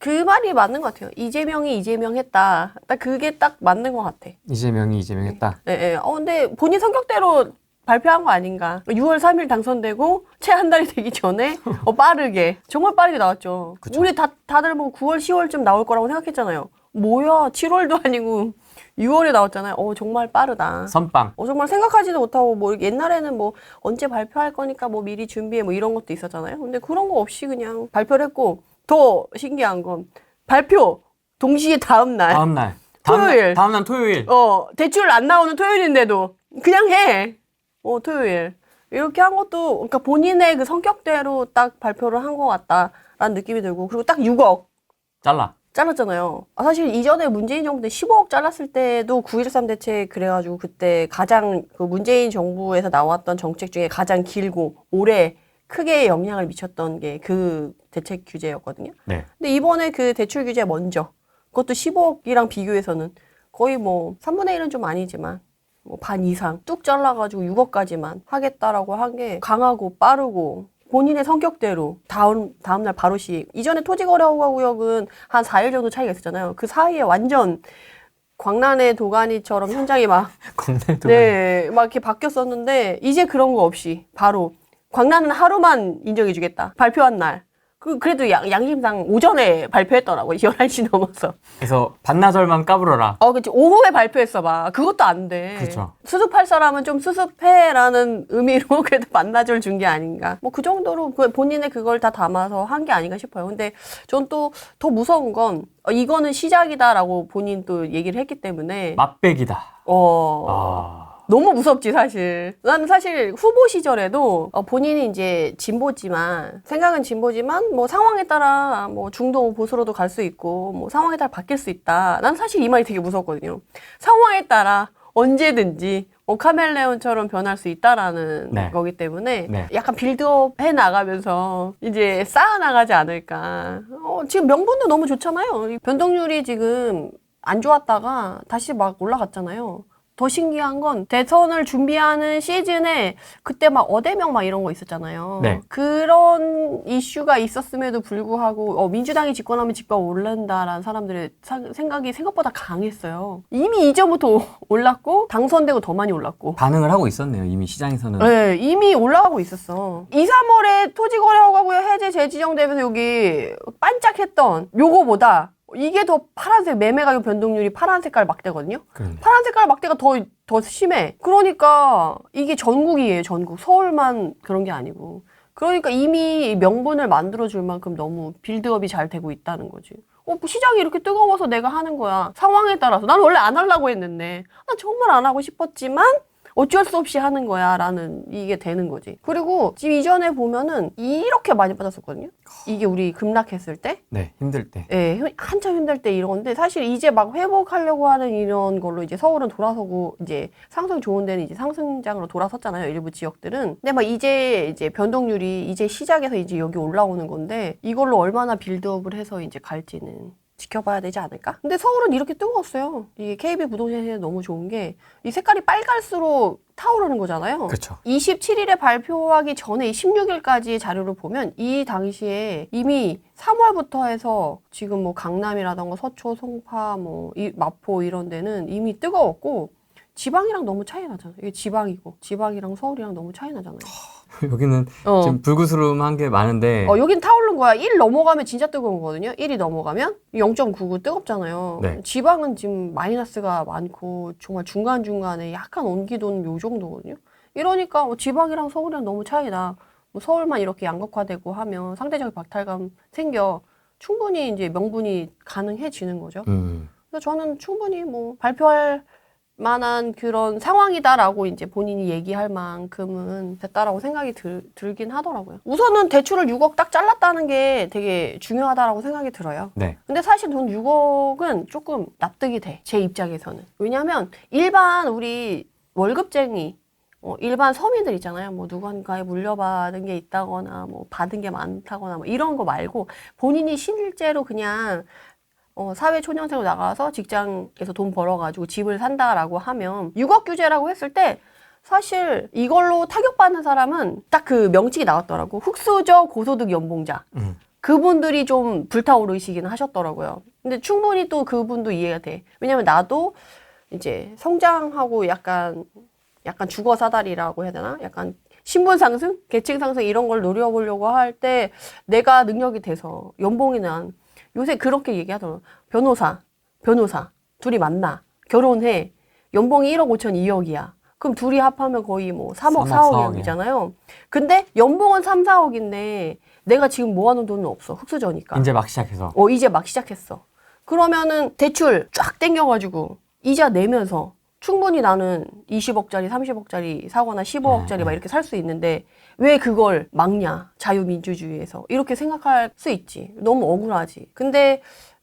그 말이 맞는 것 같아요. 이재명이 이재명 했다. 딱 그게 딱 맞는 것 같아. 이재명이 이재명 했다. 예, 예. 근데 본인 성격대로 발표한 거 아닌가. 6월 3일 당선되고 채 한 달이 되기 전에 빠르게 정말 빠르게 나왔죠. 그쵸. 우리 다들 뭐 9월 10월쯤 나올 거라고 생각했잖아요. 뭐야 7월도 아니고 6월에 나왔잖아요. 정말 빠르다. 선빵. 정말 생각하지도 못하고 뭐 옛날에는 뭐 언제 발표할 거니까 뭐 미리 준비해 뭐 이런 것도 있었잖아요. 근데 그런 거 없이 그냥 발표를 했고 더 신기한 건 발표 동시에 다음 날 토요일. 다음 날 토요일. 대출 안 나오는 토요일인데도 그냥 해. 토요일. 이렇게 한 것도, 그러니까 본인의 그 성격대로 딱 발표를 한 것 같다라는 느낌이 들고, 그리고 딱 6억. 잘랐잖아요. 사실 이전에 문재인 정부 때 15억 잘랐을 때도 9.13 대책 그래가지고 그때 가장 그 문재인 정부에서 나왔던 정책 중에 가장 길고 오래 크게 영향을 미쳤던 게 그 대책 규제였거든요. 네. 근데 이번에 그 대출 규제 먼저, 그것도 15억이랑 비교해서는 거의 뭐 3분의 1은 좀 아니지만 뭐 반 이상 뚝 잘라가지고 6억까지만 하겠다라고 한 게 강하고 빠르고 본인의 성격대로 다음날 바로 시행. 이전에 토지거래허가구역은 한 4일 정도 차이가 있었잖아요. 그 사이에 완전 광란의 도가니처럼 현장이 막 네, 막 이렇게 바뀌었었는데 이제 그런 거 없이 바로 광란은 하루만 인정해주겠다. 발표한 날. 그래도 양심상 오전에 발표했더라고요. 11시 넘어서. 그래서 반나절만 까불어라. 그치. 오후에 발표했어 봐. 그것도 안 돼. 그렇죠. 수습할 사람은 좀 수습해라는 의미로 그래도 반나절 준 게 아닌가. 뭐 그 정도로 본인의 그걸 다 담아서 한 게 아닌가 싶어요. 근데 전 또 더 무서운 건 이거는 시작이다라고 본인 또 얘기를 했기 때문에 맛배기다. 너무 무섭지 사실. 나는 사실 후보 시절에도 본인이 이제 생각은 진보지만 뭐 상황에 따라 뭐 중도 보수로도 갈 수 있고 뭐 상황에 따라 바뀔 수 있다. 난 사실 이 말이 되게 무섭거든요. 상황에 따라 언제든지 카멜레온처럼 변할 수 있다라는 거기 때문에 약간 빌드업 해 나가면서 이제 쌓아 나가지 않을까. 지금 명분도 너무 좋잖아요. 변동률이 지금 안 좋았다가 다시 막 올라갔잖아요. 더 신기한 건 대선을 준비하는 시즌에 그때 막 어대명 막 이런 거 있었잖아요. 네. 그런 이슈가 있었음에도 불구하고 민주당이 집권하면 집값 오른다라는 사람들의 생각이 생각보다 강했어요. 이미 이전부터 올랐고 당선되고 더 많이 올랐고. 반응을 하고 있었네요. 이미 시장에서는. 네. 이미 올라가고 있었어. 2, 3월에 토지거래허가구역 해제 재지정되면서 여기 반짝했던 요거보다 이게 더 파란색 매매 가격 변동률이 파란 색깔 막대거든요. 파란 색깔 막대가 더 심해. 그러니까 이게 전국이에요. 전국. 서울만 그런 게 아니고. 그러니까 이미 명분을 만들어줄 만큼 너무 빌드업이 잘 되고 있다는 거지. 시장이 이렇게 뜨거워서 내가 하는 거야. 상황에 따라서. 난 원래 안 하려고 했는데 난 정말 안 하고 싶었지만 어쩔 수 없이 하는 거야 라는 이게 되는 거지. 그리고 지금 이전에 보면은 이렇게 많이 빠졌었거든요. 이게 우리 급락했을 때. 네, 힘들 때. 네, 한참 힘들 때 이런 건데 사실 이제 막 회복하려고 하는 이런 걸로 이제 서울은 돌아서고 이제 상승 좋은 데는 이제 상승장으로 돌아섰잖아요. 일부 지역들은. 근데 막 이제 변동률이 이제 시작해서 이제 여기 올라오는 건데 이걸로 얼마나 빌드업을 해서 이제 갈지는 지켜봐야 되지 않을까? 근데 서울은 이렇게 뜨거웠어요. 이게 KB 부동산이 너무 좋은 게 이 색깔이 빨갈수록 타오르는 거잖아요. 그렇죠. 27일에 발표하기 전에 16일까지의 자료를 보면 이 당시에 이미 3월부터 해서 지금 뭐 강남이라던가 서초, 송파, 마포 이런 데는 이미 뜨거웠고 지방이랑 너무 차이 나잖아요. 이게 지방이랑 서울이랑 너무 차이 나잖아요. 여기는 지금 불구스름한 게 많은데 여긴 타오른 거야. 1 넘어가면 진짜 뜨거운 거거든요. 1이 넘어가면 0.99 뜨겁잖아요. 네. 지방은 지금 마이너스가 많고 정말 중간중간에 약간 온기도는 요 정도거든요. 이러니까 지방이랑 서울이랑 너무 차이나. 서울만 이렇게 양극화되고 하면 상대적 박탈감 생겨 충분히 이제 명분이 가능해지는 거죠. 그래서 저는 충분히 발표할 만한 그런 상황이다라고 이제 본인이 얘기할 만큼은 됐다라고 생각이 들긴 하더라고요. 우선은 대출을 6억 딱 잘랐다는 게 되게 중요하다라고 생각이 들어요. 네. 근데 사실 돈 6억은 조금 납득이 돼. 제 입장에서는. 왜냐면 일반 우리 월급쟁이 일반 서민들 있잖아요. 누군가에 물려받은 게 있다거나 받은 게 많다거나 이런 거 말고 본인이 실제로 그냥 사회 초년생으로 나가서 직장에서 돈 벌어가지고 집을 산다라고 하면 6억 규제라고 했을 때 사실 이걸로 타격받는 사람은 딱 그 명칭이 나왔더라고. 흑수저 고소득 연봉자. 그분들이 좀 불타오르시긴 하셨더라고요. 근데 충분히 또 그분도 이해가 돼. 왜냐면 나도 이제 성장하고 약간 주거 사다리라고 해야 되나? 약간 신분 상승, 계층 상승 이런 걸 노려보려고 할 때 내가 능력이 돼서 연봉이 난 요새 그렇게 얘기하더라고요. 변호사 둘이 만나 결혼해 연봉이 1억 5천 2억이야. 그럼 둘이 합하면 거의 뭐 3억 4억이잖아요. 근데 연봉은 3, 4억인데 내가 지금 모아놓은 돈은 없어. 흑수저니까. 이제 막 시작해서. 이제 막 시작했어. 그러면은 대출 쫙 땡겨가지고 이자 내면서 충분히 나는 20억짜리, 30억짜리 사거나 15억짜리 막 이렇게 살 수 있는데 왜 그걸 막냐? 자유민주주의에서. 이렇게 생각할 수 있지. 너무 억울하지. 근데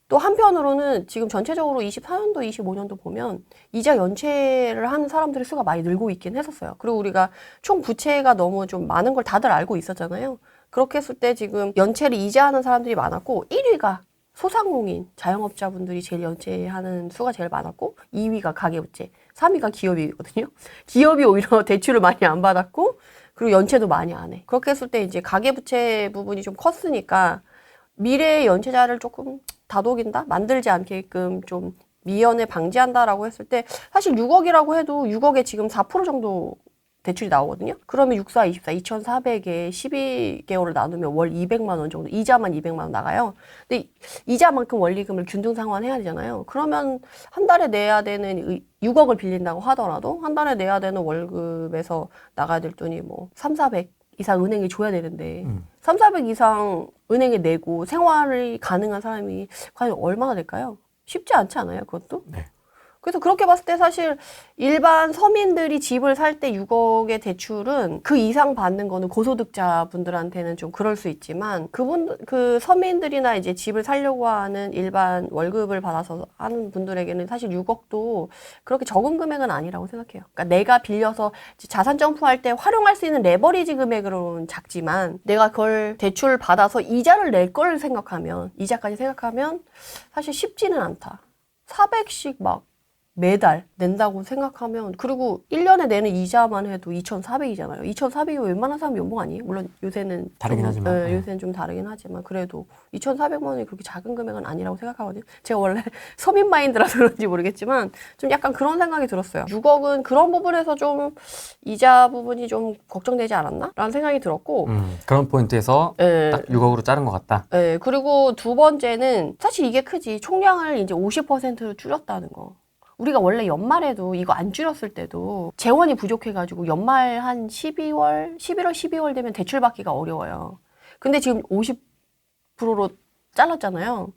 또 한편으로는 지금 전체적으로 24년도, 25년도 보면 이자 연체를 하는 사람들의 수가 많이 늘고 있긴 했었어요. 그리고 우리가 총 부채가 너무 좀 많은 걸 다들 알고 있었잖아요. 그렇게 했을 때 지금 연체를 이자하는 사람들이 많았고 1위가 소상공인, 자영업자분들이 제일 연체하는 수가 제일 많았고 2위가 가계부채, 3위가 기업이거든요. 기업이 오히려 대출을 많이 안 받았고 그리고 연체도 많이 안 해. 그렇게 했을 때 이제 가계부채 부분이 좀 컸으니까 미래의 연체자를 조금 다독인다? 만들지 않게끔 좀 미연에 방지한다라고 했을 때 사실 6억이라고 해도 6억에 지금 4% 정도 대출이 나오거든요. 그러면 6, 4, 24, 2,400에 12개월을 나누면 월 200만 원 정도, 이자만 200만 원 나가요. 근데 이자만큼 원리금을 균등 상환해야 되잖아요. 그러면 한 달에 내야 되는 6억을 빌린다고 하더라도 한 달에 내야 되는 월급에서 나가야 될 돈이 뭐 3, 400 이상 은행에 줘야 되는데 3, 400 이상 은행에 내고 생활이 가능한 사람이 과연 얼마나 될까요? 쉽지 않지 않아요, 그것도? 네. 그래서 그렇게 봤을 때 사실 일반 서민들이 집을 살 때 6억의 대출은 그 이상 받는 거는 고소득자 분들한테는 좀 그럴 수 있지만 그 서민들이나 이제 집을 살려고 하는 일반 월급을 받아서 하는 분들에게는 사실 6억도 그렇게 적은 금액은 아니라고 생각해요. 그러니까 내가 빌려서 자산 점프할 때 활용할 수 있는 레버리지 금액으로는 작지만 내가 그걸 대출 받아서 이자를 낼 걸 생각하면 이자까지 생각하면 사실 쉽지는 않다. 400씩 막 매달 낸다고 생각하면 그리고 1년에 내는 이자만 해도 2,400이잖아요. 2,400이 웬만한 사람 연봉 아니에요? 물론 요새는 다르긴 하지만. 요새는 좀 다르긴 하지만 그래도 2,400만 원이 그렇게 작은 금액은 아니라고 생각하거든요. 제가 원래 서민 마인드라서 그런지 모르겠지만 좀 약간 그런 생각이 들었어요. 6억은 그런 부분에서 좀 이자 부분이 좀 걱정되지 않았나? 라는 생각이 들었고 그런 포인트에서 딱 6억으로 자른 것 같다. 네, 그리고 두 번째는 사실 이게 크지. 총량을 이제 50%로 줄였다는 거. 우리가 원래 연말에도 이거 안 줄였을 때도 재원이 부족해가지고 연말 한 11월, 12월 되면 대출 받기가 어려워요. 근데 지금 50%로 잘랐잖아요.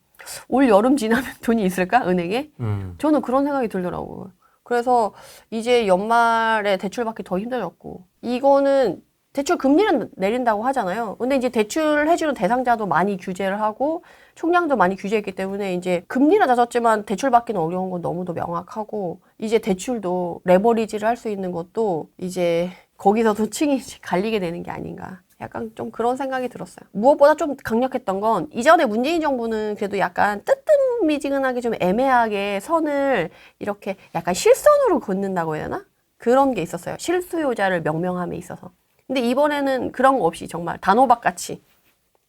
올 여름 지나면 돈이 있을까? 은행에? 저는 그런 생각이 들더라고요. 그래서 이제 연말에 대출 받기 더 힘들었고 이거는 대출 금리는 내린다고 하잖아요. 근데 이제 대출 해주는 대상자도 많이 규제를 하고 총량도 많이 규제했기 때문에 이제 금리는 낮았지만 대출 받기는 어려운 건 너무도 명확하고 이제 대출도 레버리지를 할 수 있는 것도 이제 거기서도 층이 갈리게 되는 게 아닌가. 약간 좀 그런 생각이 들었어요. 무엇보다 좀 강력했던 건 이전에 문재인 정부는 그래도 약간 뜨뜻미지근하게 좀 애매하게 선을 이렇게 약간 실선으로 긋는다고 해야 되나? 그런 게 있었어요. 실수요자를 명명함에 있어서. 근데 이번에는 그런 거 없이 정말 단호박같이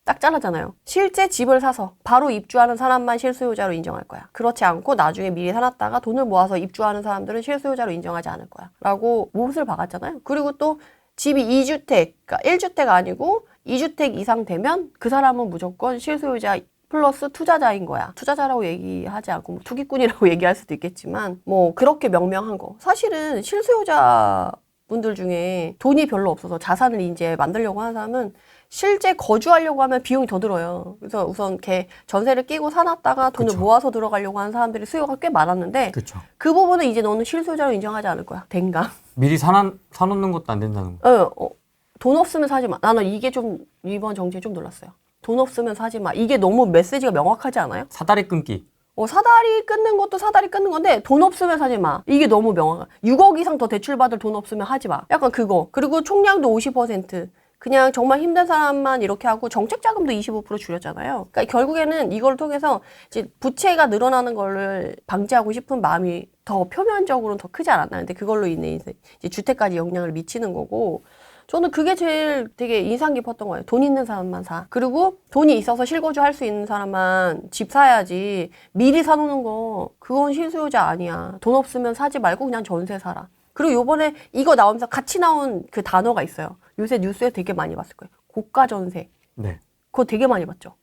딱 잘랐잖아요. 실제 집을 사서 바로 입주하는 사람만 실수요자로 인정할 거야. 그렇지 않고 나중에 미리 사놨다가 돈을 모아서 입주하는 사람들은 실수요자로 인정하지 않을 거야. 라고 못을 박았잖아요. 그리고 또 집이 2주택, 그러니까 1주택 아니고 2주택 이상 되면 그 사람은 무조건 실수요자 플러스 투자자인 거야. 투자자라고 얘기하지 않고 뭐 투기꾼이라고 얘기할 수도 있겠지만 뭐 그렇게 명명한 거. 사실은 실수요자 분들 중에 돈이 별로 없어서 자산을 이제 만들려고 하는 사람은 실제 거주하려고 하면 비용이 더 들어요. 그래서 우선 이렇게 전세를 끼고 사놨다가 돈을 그쵸. 모아서 들어가려고 하는 사람들이 수요가 꽤 많았는데 그렇죠. 그 부분은 이제 너는 실수요자로 인정하지 않을 거야. 댕강. 미리 사놓는 것도 안 된다는 거. 돈 없으면 사지 마. 나는 이게 좀 이번 정책에 좀 놀랐어요. 돈 없으면 사지 마. 이게 너무 메시지가 명확하지 않아요? 사다리 끊기. 사다리 끊는 것도 사다리 끊는 건데 돈 없으면 사지 마. 이게 너무 명확해. 6억 이상 더 대출 받을 돈 없으면 하지 마. 약간 그거. 그리고 총량도 50%. 그냥 정말 힘든 사람만 이렇게 하고 정책 자금도 25% 줄였잖아요. 그러니까 결국에는 이걸 통해서 이제 부채가 늘어나는 거를 방지하고 싶은 마음이 더 표면적으로는 더 크지 않았나. 근데 그걸로 인해 이제 주택까지 영향을 미치는 거고 저는 그게 제일 되게 인상 깊었던 거예요. 돈 있는 사람만 사. 그리고 돈이 있어서 실거주 할 수 있는 사람만 집 사야지. 미리 사놓는 거 그건 실수요자 아니야. 돈 없으면 사지 말고 그냥 전세 사라. 그리고 요번에 이거 나오면서 같이 나온 그 단어가 있어요. 요새 뉴스에 되게 많이 봤을 거예요. 고가 전세. 네. 그거 되게 많이 봤죠.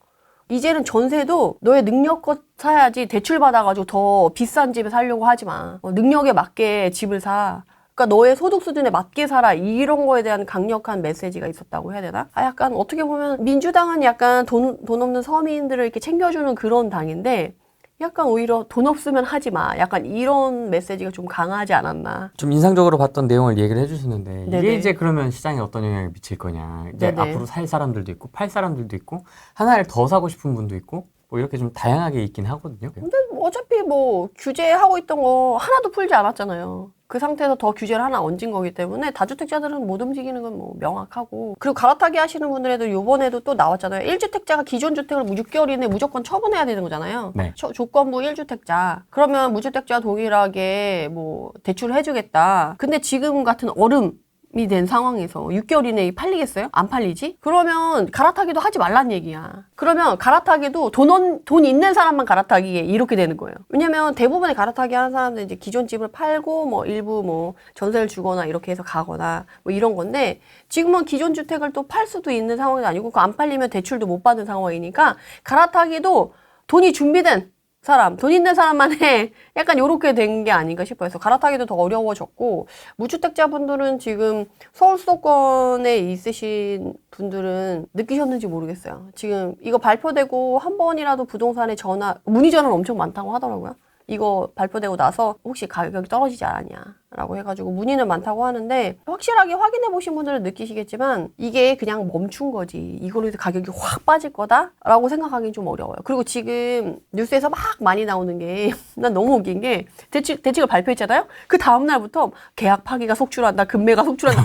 이제는 전세도 너의 능력껏 사야지 대출 받아가지고 더 비싼 집에 살려고 하지 마. 능력에 맞게 집을 사. 그러니까 너의 소득 수준에 맞게 살아. 이런 거에 대한 강력한 메시지가 있었다고 해야 되나? 약간 어떻게 보면 민주당은 약간 돈 없는 서민들을 이렇게 챙겨주는 그런 당인데 약간 오히려 돈 없으면 하지 마. 약간 이런 메시지가 좀 강하지 않았나. 좀 인상적으로 봤던 내용을 얘기를 해주시는데 네네. 이게 이제 그러면 시장에 어떤 영향을 미칠 거냐. 이제 네네. 앞으로 살 사람들도 있고 팔 사람들도 있고 하나를 더 사고 싶은 분도 있고 뭐 이렇게 좀 다양하게 있긴 하거든요. 근데 어차피 뭐 규제하고 있던 거 하나도 풀지 않았잖아요. 그 상태에서 더 규제를 하나 얹은 거기 때문에 다주택자들은 못 움직이는 건 뭐 명확하고. 그리고 갈아타기 하시는 분들에도 요번에도 또 나왔잖아요. 1주택자가 기존 주택을 6개월 이내에 무조건 처분해야 되는 거잖아요. 네. 조건부 1주택자. 그러면 무주택자 동일하게 뭐 대출을 해주겠다. 근데 지금 같은 얼음이 된 상황에서 6개월 이내에 팔리겠어요? 안 팔리지? 그러면 갈아타기도 하지 말란 얘기야. 그러면 갈아타기도 돈 있는 사람만 갈아타기에 이렇게 되는 거예요. 왜냐면 대부분의 갈아타기 하는 사람들은 이제 기존 집을 팔고 뭐 일부 뭐 전세를 주거나 이렇게 해서 가거나 뭐 이런 건데 지금은 기존 주택을 또 팔 수도 있는 상황이 아니고 그 안 팔리면 대출도 못 받는 상황이니까 갈아타기도 돈이 준비된 사람, 돈 있는 사람만 해. 약간 요렇게 된 게 아닌가 싶어요. 그래서 갈아타기도 더 어려워졌고, 무주택자분들은 지금 서울 수도권에 있으신 분들은 느끼셨는지 모르겠어요. 지금 이거 발표되고 한 번이라도 부동산에 문의 전화는 엄청 많다고 하더라고요. 이거 발표되고 나서 혹시 가격이 떨어지지 않았냐 라고 해가지고 문의는 많다고 하는데 확실하게 확인해 보신 분들은 느끼시겠지만 이게 그냥 멈춘 거지 이걸로 해서 가격이 확 빠질 거다 라고 생각하기는 좀 어려워요. 그리고 지금 뉴스에서 막 많이 나오는 게 난 너무 웃긴 게 대책을 발표했잖아요. 그 다음날부터 계약 파기가 속출한다, 금매가 속출한다.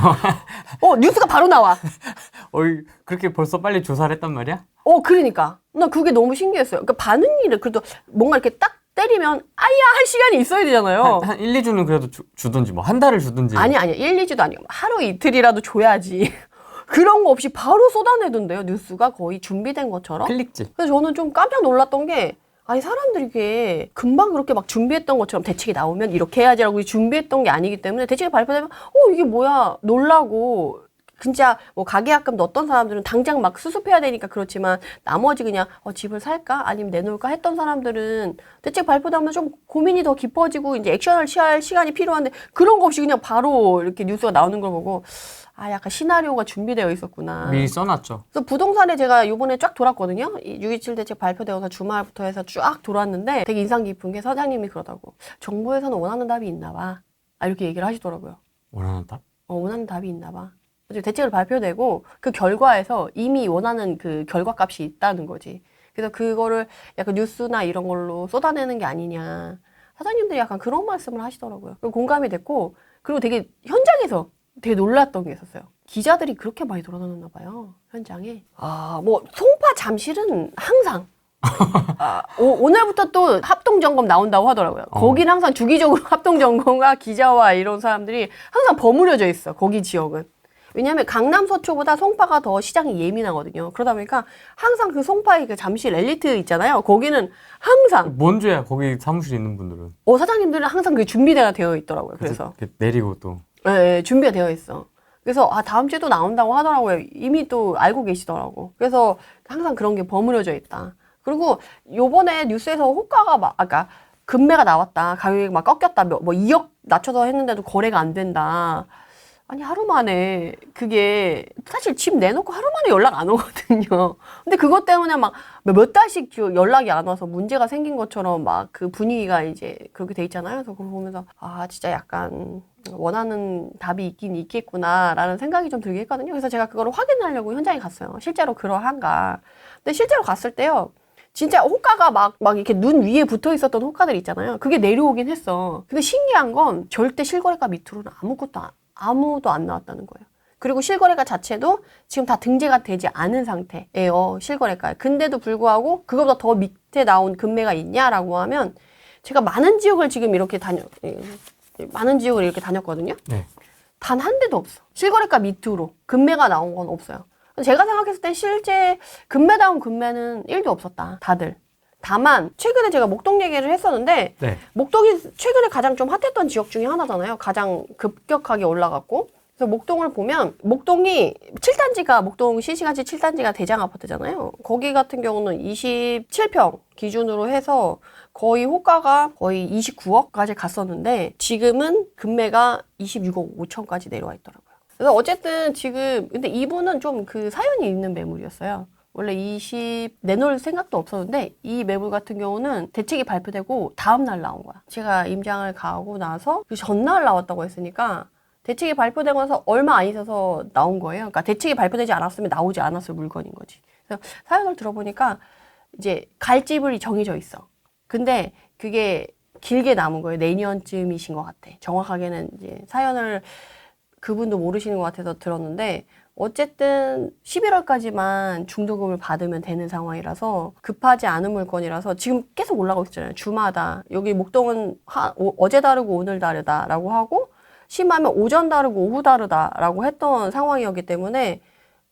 뉴스가 바로 나와. 그렇게 벌써 빨리 조사를 했단 말이야? 그러니까 나 그게 너무 신기했어요. 그러니까 반응이 그래도 뭔가 이렇게 딱 때리면 아야 할 시간이 있어야 되잖아요. 한 1, 2주는 그래도 주든지 뭐 한 달을 주든지. 아니야 1, 2주도 아니고 하루 이틀이라도 줘야지. 그런 거 없이 바로 쏟아내던데요. 뉴스가 거의 준비된 것처럼. 클릭지. 그래서 저는 좀 깜짝 놀랐던 게 아니 사람들이 이게 금방 그렇게 막 준비했던 것처럼 대책이 나오면 이렇게 해야지라고 준비했던 게 아니기 때문에 대책이 발표되면 이게 뭐야 놀라고 진짜 뭐 가계약금 넣었던 사람들은 당장 막 수습해야 되니까 그렇지만 나머지 그냥 집을 살까 아니면 내놓을까 했던 사람들은 대책 발표되면 좀 고민이 더 깊어지고 이제 액션을 취할 시간이 필요한데 그런 거 없이 그냥 바로 이렇게 뉴스가 나오는 걸 보고 약간 시나리오가 준비되어 있었구나. 미리 써놨죠. 그래서 부동산에 제가 요번에 쫙 돌았거든요. 6.27 대책 발표되어서 주말부터 해서 쫙 돌았는데 되게 인상 깊은 게 사장님이 그러더라고. 정부에서는 원하는 답이 있나 봐. 이렇게 얘기를 하시더라고요. 원하는 답? 원하는 답이 있나 봐. 대책을 발표되고 그 결과에서 이미 원하는 그 결과값이 있다는 거지. 그래서 그거를 약간 뉴스나 이런 걸로 쏟아내는 게 아니냐. 사장님들이 약간 그런 말씀을 하시더라고요. 그리고 공감이 됐고 그리고 되게 현장에서 되게 놀랐던 게 있었어요. 기자들이 그렇게 많이 돌아다녔나 봐요. 현장에. 뭐 송파 잠실은 항상 오늘부터 또 합동점검 나온다고 하더라고요. 거기는 항상 주기적으로 합동점검과 기자와 이런 사람들이 항상 버무려져 있어. 거기 지역은. 왜냐하면 강남 서초보다 송파가 더 시장이 예민하거든요. 그러다 보니까 항상 그 송파의 그 잠실 엘리트 있잖아요. 거기는 항상 뭔 죄야 거기 사무실 있는 분들은. 사장님들은 항상 그게 준비가 되어 있더라고요. 그래서 내리고 또. 네, 준비가 되어 있어. 그래서 다음 주에 또 나온다고 하더라고요. 이미 또 알고 계시더라고. 그래서 항상 그런 게 버무려져 있다. 그리고 요번에 뉴스에서 호가가 아까 금매가 나왔다. 가격이 막 꺾였다. 뭐 2억 낮춰서 했는데도 거래가 안 된다. 아니 하루 만에 그게 사실 집 내놓고 하루 만에 연락 안 오거든요. 근데 그것 때문에 막 몇 달씩 연락이 안 와서 문제가 생긴 것처럼 막 그 분위기가 이제 그렇게 돼 있잖아요. 그래서 그걸 보면서 진짜 약간 원하는 답이 있긴 있겠구나라는 생각이 좀 들게 했거든요. 그래서 제가 그거를 확인하려고 현장에 갔어요. 실제로 그러한가. 근데 실제로 갔을 때요. 진짜 호가가 막 이렇게 눈 위에 붙어 있었던 호가들 있잖아요. 그게 내려오긴 했어. 근데 신기한 건 절대 실거래가 밑으로는 아무도 안 나왔다는 거예요. 그리고 실거래가 자체도 지금 다 등재가 되지 않은 상태예요. 실거래가. 근데도 불구하고 그거보다 더 밑에 나온 금매가 있냐라고 하면 제가 많은 지역을 지금 이렇게 다녔거든요. 네. 단 한 대도 없어. 실거래가 밑으로 금매가 나온 건 없어요. 제가 생각했을 때 실제 금매다운 금매는 1도 없었다. 다들. 다만 최근에 제가 목동 얘기를 했었는데 네. 목동이 최근에 가장 좀 핫했던 지역 중에 하나잖아요. 가장 급격하게 올라갔고. 그래서 목동을 보면 목동이 7단지가 목동 신시간지 7단지가 대장 아파트잖아요. 거기 같은 경우는 27평 기준으로 해서 거의 호가가 거의 29억까지 갔었는데 지금은 금매가 26억 5천까지 내려와 있더라고요. 그래서 어쨌든 지금 근데 이분은 좀 그 사연이 있는 매물이었어요. 원래 20 내놓을 생각도 없었는데 이 매물 같은 경우는 대책이 발표되고 다음 날 나온 거야. 제가 임장을 가고 나서 그 전날 나왔다고 했으니까 대책이 발표되고 나서 얼마 안 있어서 나온 거예요. 그러니까 대책이 발표되지 않았으면 나오지 않았을 물건인 거지. 그래서 사연을 들어보니까 이제 갈 집이 정해져 있어. 근데 그게 길게 남은 거예요. 내년쯤이신 것 같아. 정확하게는 이제 사연을 그분도 모르시는 것 같아서 들었는데 어쨌든 11월까지만 중도금을 받으면 되는 상황이라서 급하지 않은 물건이라서 지금 계속 올라가고 있잖아요. 주마다. 여기 목동은 어제 다르고 오늘 다르다라고 하고 심하면 오전 다르고 오후 다르다라고 했던 상황이었기 때문에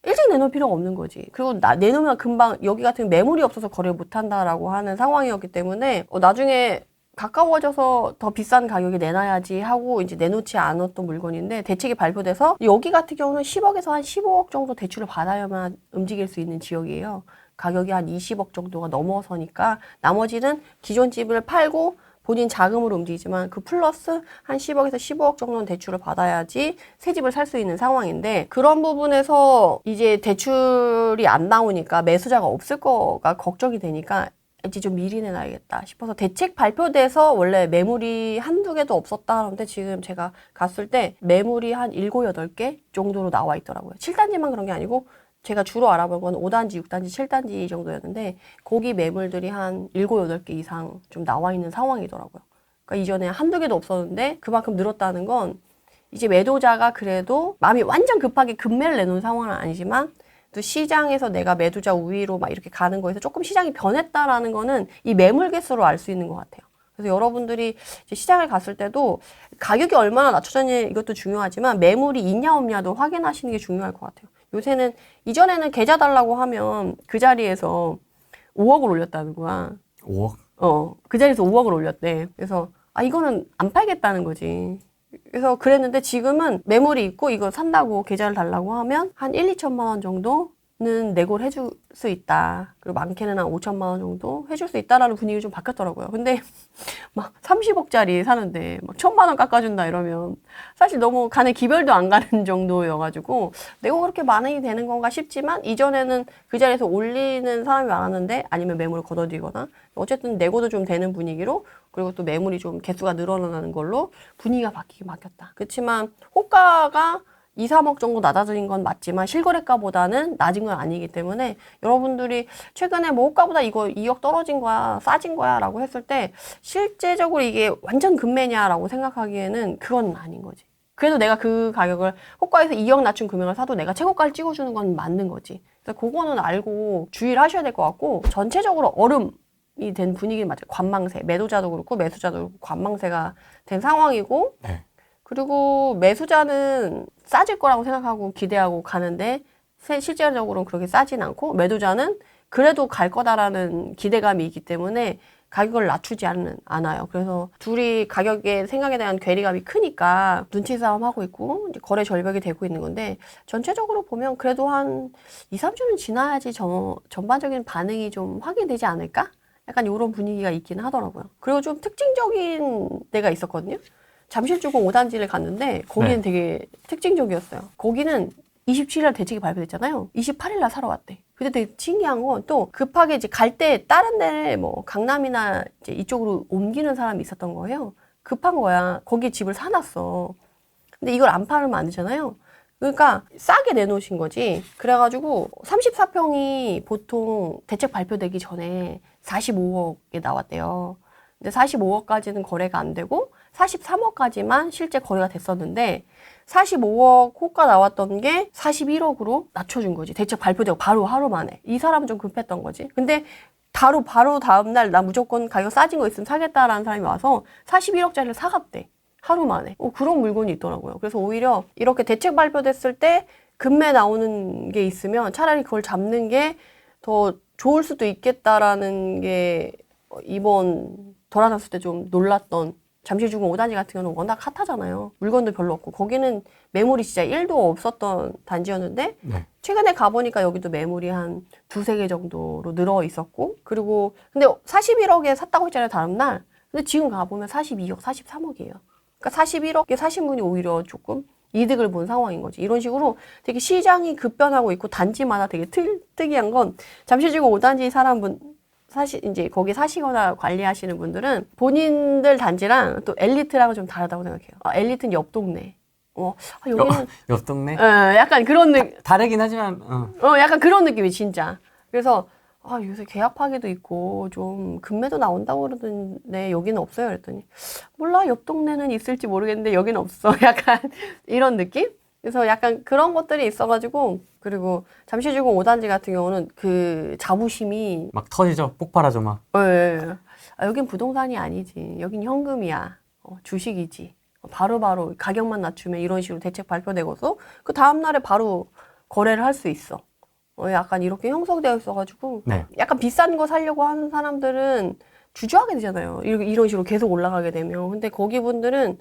일찍 내놓을 필요가 없는 거지. 그리고 내놓으면 금방 여기 같은 매물이 없어서 거래 못한다라고 하는 상황이었기 때문에 나중에 가까워져서 더 비싼 가격에 내놔야지 하고 이제 내놓지 않았던 물건인데 대책이 발표돼서 여기 같은 경우는 10억에서 한 15억 정도 대출을 받아야만 움직일 수 있는 지역이에요. 가격이 한 20억 정도가 넘어서니까 나머지는 기존 집을 팔고 본인 자금으로 움직이지만 그 플러스 한 10억에서 15억 정도는 대출을 받아야지 새 집을 살 수 있는 상황인데 그런 부분에서 이제 대출이 안 나오니까 매수자가 없을 거가 걱정이 되니까 이제 좀 미리 내놔야겠다 싶어서 대책 발표돼서 원래 매물이 한두 개도 없었다 하는데 지금 제가 갔을 때 매물이 한 7, 8개 정도로 나와 있더라고요. 7단지만 그런 게 아니고 제가 주로 알아본 건 5단지, 6단지, 7단지 정도였는데 거기 매물들이 한 7, 8개 이상 좀 나와 있는 상황이더라고요. 그러니까 이전에 한두 개도 없었는데 그만큼 늘었다는 건 이제 매도자가 그래도 마음이 완전 급하게 급매를 내놓은 상황은 아니지만 또 시장에서 내가 매도자 우위로 막 이렇게 가는 거에서 조금 시장이 변했다라는 거는 이 매물 개수로 알 수 있는 것 같아요. 그래서 여러분들이 이제 시장을 갔을 때도 가격이 얼마나 낮춰졌냐 이것도 중요하지만 매물이 있냐 없냐도 확인하시는 게 중요할 것 같아요. 요새는 이전에는 계좌 달라고 하면 그 자리에서 5억을 올렸다는 거야. 5억? 그 자리에서 5억을 올렸대. 그래서 이거는 안 팔겠다는 거지. 그래서 그랬는데 지금은 매물이 있고 이거 산다고 계좌를 달라고 하면 한 1, 2천만 원 정도는 내고를 해줄 수 있다. 그리고 많게는 한 5천만 원 정도 해줄 수 있다라는 분위기가 좀 바뀌었더라고요. 근데 막 30억짜리 사는데 막 1,000만 원 깎아준다 이러면 사실 너무 간에 기별도 안 가는 정도여가지고 내고 그렇게 많이 되는 건가 싶지만 이전에는 그 자리에서 올리는 사람이 많았는데 아니면 매물을 걷어들이거나 어쨌든 내고도 좀 되는 분위기로 그리고 또 매물이 좀 개수가 늘어나는 걸로 분위기가 바뀌었다. 그렇지만 호가가 2, 3억 정도 낮아진 건 맞지만 실거래가보다는 낮은 건 아니기 때문에 여러분들이 최근에 뭐 호가보다 이거 2억 떨어진 거야, 싸진 거야 라고 했을 때 실제적으로 이게 완전 급매냐라고 생각하기에는 그건 아닌 거지. 그래도 내가 그 가격을 호가에서 2억 낮춘 금액을 사도 내가 최고가를 찍어주는 건 맞는 거지. 그래서 그거는 알고 주의를 하셔야 될 것 같고 전체적으로 얼음이 된 분위기는 맞아요. 관망세. 매도자도 그렇고 매수자도 그렇고 관망세가 된 상황이고 네. 그리고 매수자는 싸질 거라고 생각하고 기대하고 가는데 실제적으로는 그렇게 싸진 않고 매도자는 그래도 갈 거다라는 기대감이 있기 때문에 가격을 낮추지 않아요. 그래서 둘이 가격의 생각에 대한 괴리감이 크니까 눈치 싸움하고 있고 이제 거래 절벽이 되고 있는 건데 전체적으로 보면 그래도 한 2, 3주는 지나야지 전반적인 반응이 좀 확인되지 않을까? 약간 이런 분위기가 있긴 하더라고요. 그리고 좀 특징적인 데가 있었거든요. 잠실주공 5단지를 갔는데 거기는 되게 특징적이었어요. 거기는 27일 대책이 발표됐잖아요. 28일 날 사러 왔대. 근데 되게 신기한 건 또 급하게 이제 갈 때 다른 데 뭐 강남이나 이제 이쪽으로 옮기는 사람이 있었던 거예요. 급한 거야. 거기 집을 사놨어. 근데 이걸 안 팔면 안 되잖아요. 그러니까 싸게 내놓으신 거지. 그래가지고 34평이 보통 대책 발표되기 전에 45억에 나왔대요. 근데 45억까지는 거래가 안 되고 43억까지만 실제 거래가 됐었는데 45억 호가 나왔던 게 41억으로 낮춰준 거지. 대책 발표되고 바로 하루 만에. 이 사람은 좀 급했던 거지. 근데 바로 다음날 나 무조건 가격 싸진 거 있으면 사겠다라는 사람이 와서 41억짜리를 사갔대. 하루 만에. 그런 물건이 있더라고요. 그래서 오히려 이렇게 대책 발표됐을 때 금매 나오는 게 있으면 차라리 그걸 잡는 게 더 좋을 수도 있겠다라는 게 이번 돌아다녔을 때 좀 놀랐던 잠실주공 5단지 같은 경우는 워낙 핫하잖아요. 물건도 별로 없고 거기는 매물이 진짜 1도 없었던 단지였는데 네. 최근에 가보니까 여기도 매물이 한 두세 개 정도로 늘어 있었고 그리고 근데 41억에 샀다고 했잖아요 다음 날. 근데 지금 가보면 42억, 43억이에요. 그러니까 41억에 사신 분이 오히려 조금 이득을 본 상황인 거지. 이런 식으로 되게 시장이 급변하고 있고 단지마다 되게 특이한 건 잠실주공 5단지 사람분 사실 이제 거기 사시거나 관리하시는 분들은 본인들 단지랑 또 엘리트랑은 좀 다르다고 생각해요. 엘리트는 옆 동네. 여기는 옆 동네? 약간 그런 다르긴 하지만 약간 그런 느낌이 진짜. 그래서 요새 계약 파기도 있고 좀 금매도 나온다고 그러던데 여기는 없어요. 그랬더니 몰라 옆 동네는 있을지 모르겠는데 여기는 없어. 약간 이런 느낌? 그래서 약간 그런 것들이 있어가지고 그리고 잠실주공 5단지 같은 경우는 그 자부심이 막 터지죠. 폭발하죠 막. 여긴 부동산이 아니지. 여긴 현금이야. 주식이지. 바로바로 가격만 낮추면 이런 식으로 대책 발표되고서 그 다음날에 바로 거래를 할 수 있어. 약간 이렇게 형성되어 있어가지고 네. 약간 비싼 거 사려고 하는 사람들은 주저하게 되잖아요. 이런 식으로 계속 올라가게 되면. 근데 거기 분들은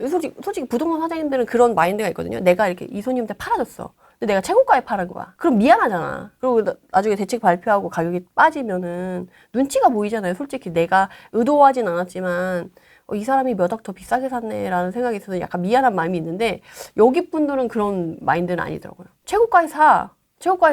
솔직히 부동산 사장님들은 그런 마인드가 있거든요. 내가 이렇게 이 손님한테 팔아줬어. 근데 내가 최고가에 팔은 거야. 그럼 미안하잖아. 그리고 나중에 대책 발표하고 가격이 빠지면은 눈치가 보이잖아요. 솔직히 내가 의도하진 않았지만 이 사람이 몇 억 더 비싸게 샀네라는 생각이 들어서 약간 미안한 마음이 있는데 여기 분들은 그런 마인드는 아니더라고요. 최고가에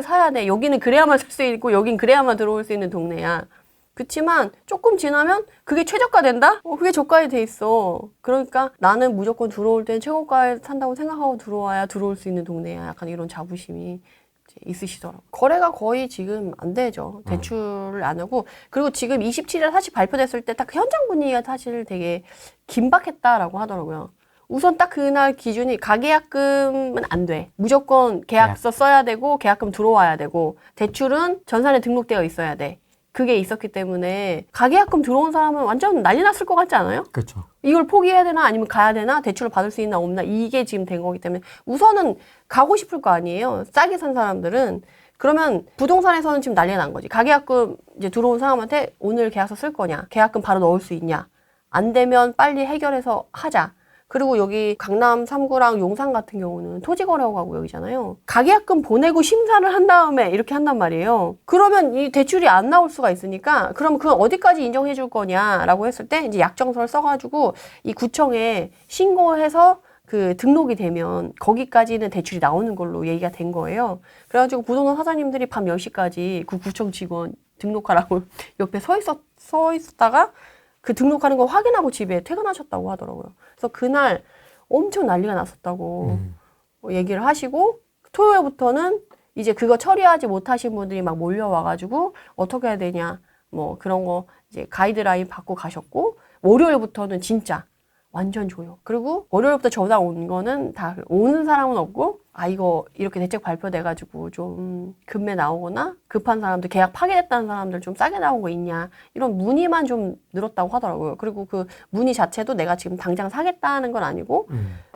사야 돼. 여기는 그래야만 살 수 있고 여긴 그래야만 들어올 수 있는 동네야. 그치만 조금 지나면 그게 최저가 된다? 그게 저가에 돼 있어. 그러니까 나는 무조건 들어올 땐 최고가에 산다고 생각하고 들어와야 들어올 수 있는 동네야. 약간 이런 자부심이 이제 있으시더라고요. 거래가 거의 지금 안 되죠. 대출을 안 하고. 그리고 지금 27일 사실 발표됐을 때 딱 현장 분위기가 사실 되게 긴박했다라고 하더라고요. 우선 딱 그날 기준이 가계약금은 안 돼. 무조건 계약서 써야 되고 계약금 들어와야 되고 대출은 전산에 등록되어 있어야 돼. 그게 있었기 때문에 가계약금 들어온 사람은 완전 난리 났을 것 같지 않아요? 그렇죠. 이걸 포기해야 되나 아니면 가야 되나 대출을 받을 수 있나 없나 이게 지금 된 거기 때문에 우선은 가고 싶을 거 아니에요. 싸게 산 사람들은. 그러면 부동산에서는 지금 난리가 난 거지. 가계약금 이제 들어온 사람한테 오늘 계약서 쓸 거냐? 계약금 바로 넣을 수 있냐? 안 되면 빨리 해결해서 하자. 그리고 여기 강남 3구랑 용산 같은 경우는 토지거래허가구역이잖아요. 가계약금 보내고 심사를 한 다음에 이렇게 한단 말이에요. 그러면 이 대출이 안 나올 수가 있으니까 그럼 그건 어디까지 인정해 줄 거냐라고 했을 때 이제 약정서를 써가지고 이 구청에 신고해서 그 등록이 되면 거기까지는 대출이 나오는 걸로 얘기가 된 거예요. 그래가지고 부동산 사장님들이 밤 10시까지 그 구청 직원 등록하라고 옆에 서 있었다가 그 등록하는 거 확인하고 집에 퇴근하셨다고 하더라고요. 그래서 그날 엄청 난리가 났었다고 얘기를 하시고 토요일부터는 이제 그거 처리하지 못하신 분들이 막 몰려와가지고 어떻게 해야 되냐 뭐 그런 거 이제 가이드라인 받고 가셨고 월요일부터는 진짜 완전 조용. 그리고 월요일부터 전화 온 거는 다 오는 사람은 없고 이거 이렇게 대책 발표돼가지고 좀 급매 나오거나 급한 사람들 계약 파기됐다는 사람들 좀 싸게 나온 거 있냐 이런 문의만 좀 늘었다고 하더라고요. 그리고 그 문의 자체도 내가 지금 당장 사겠다는 건 아니고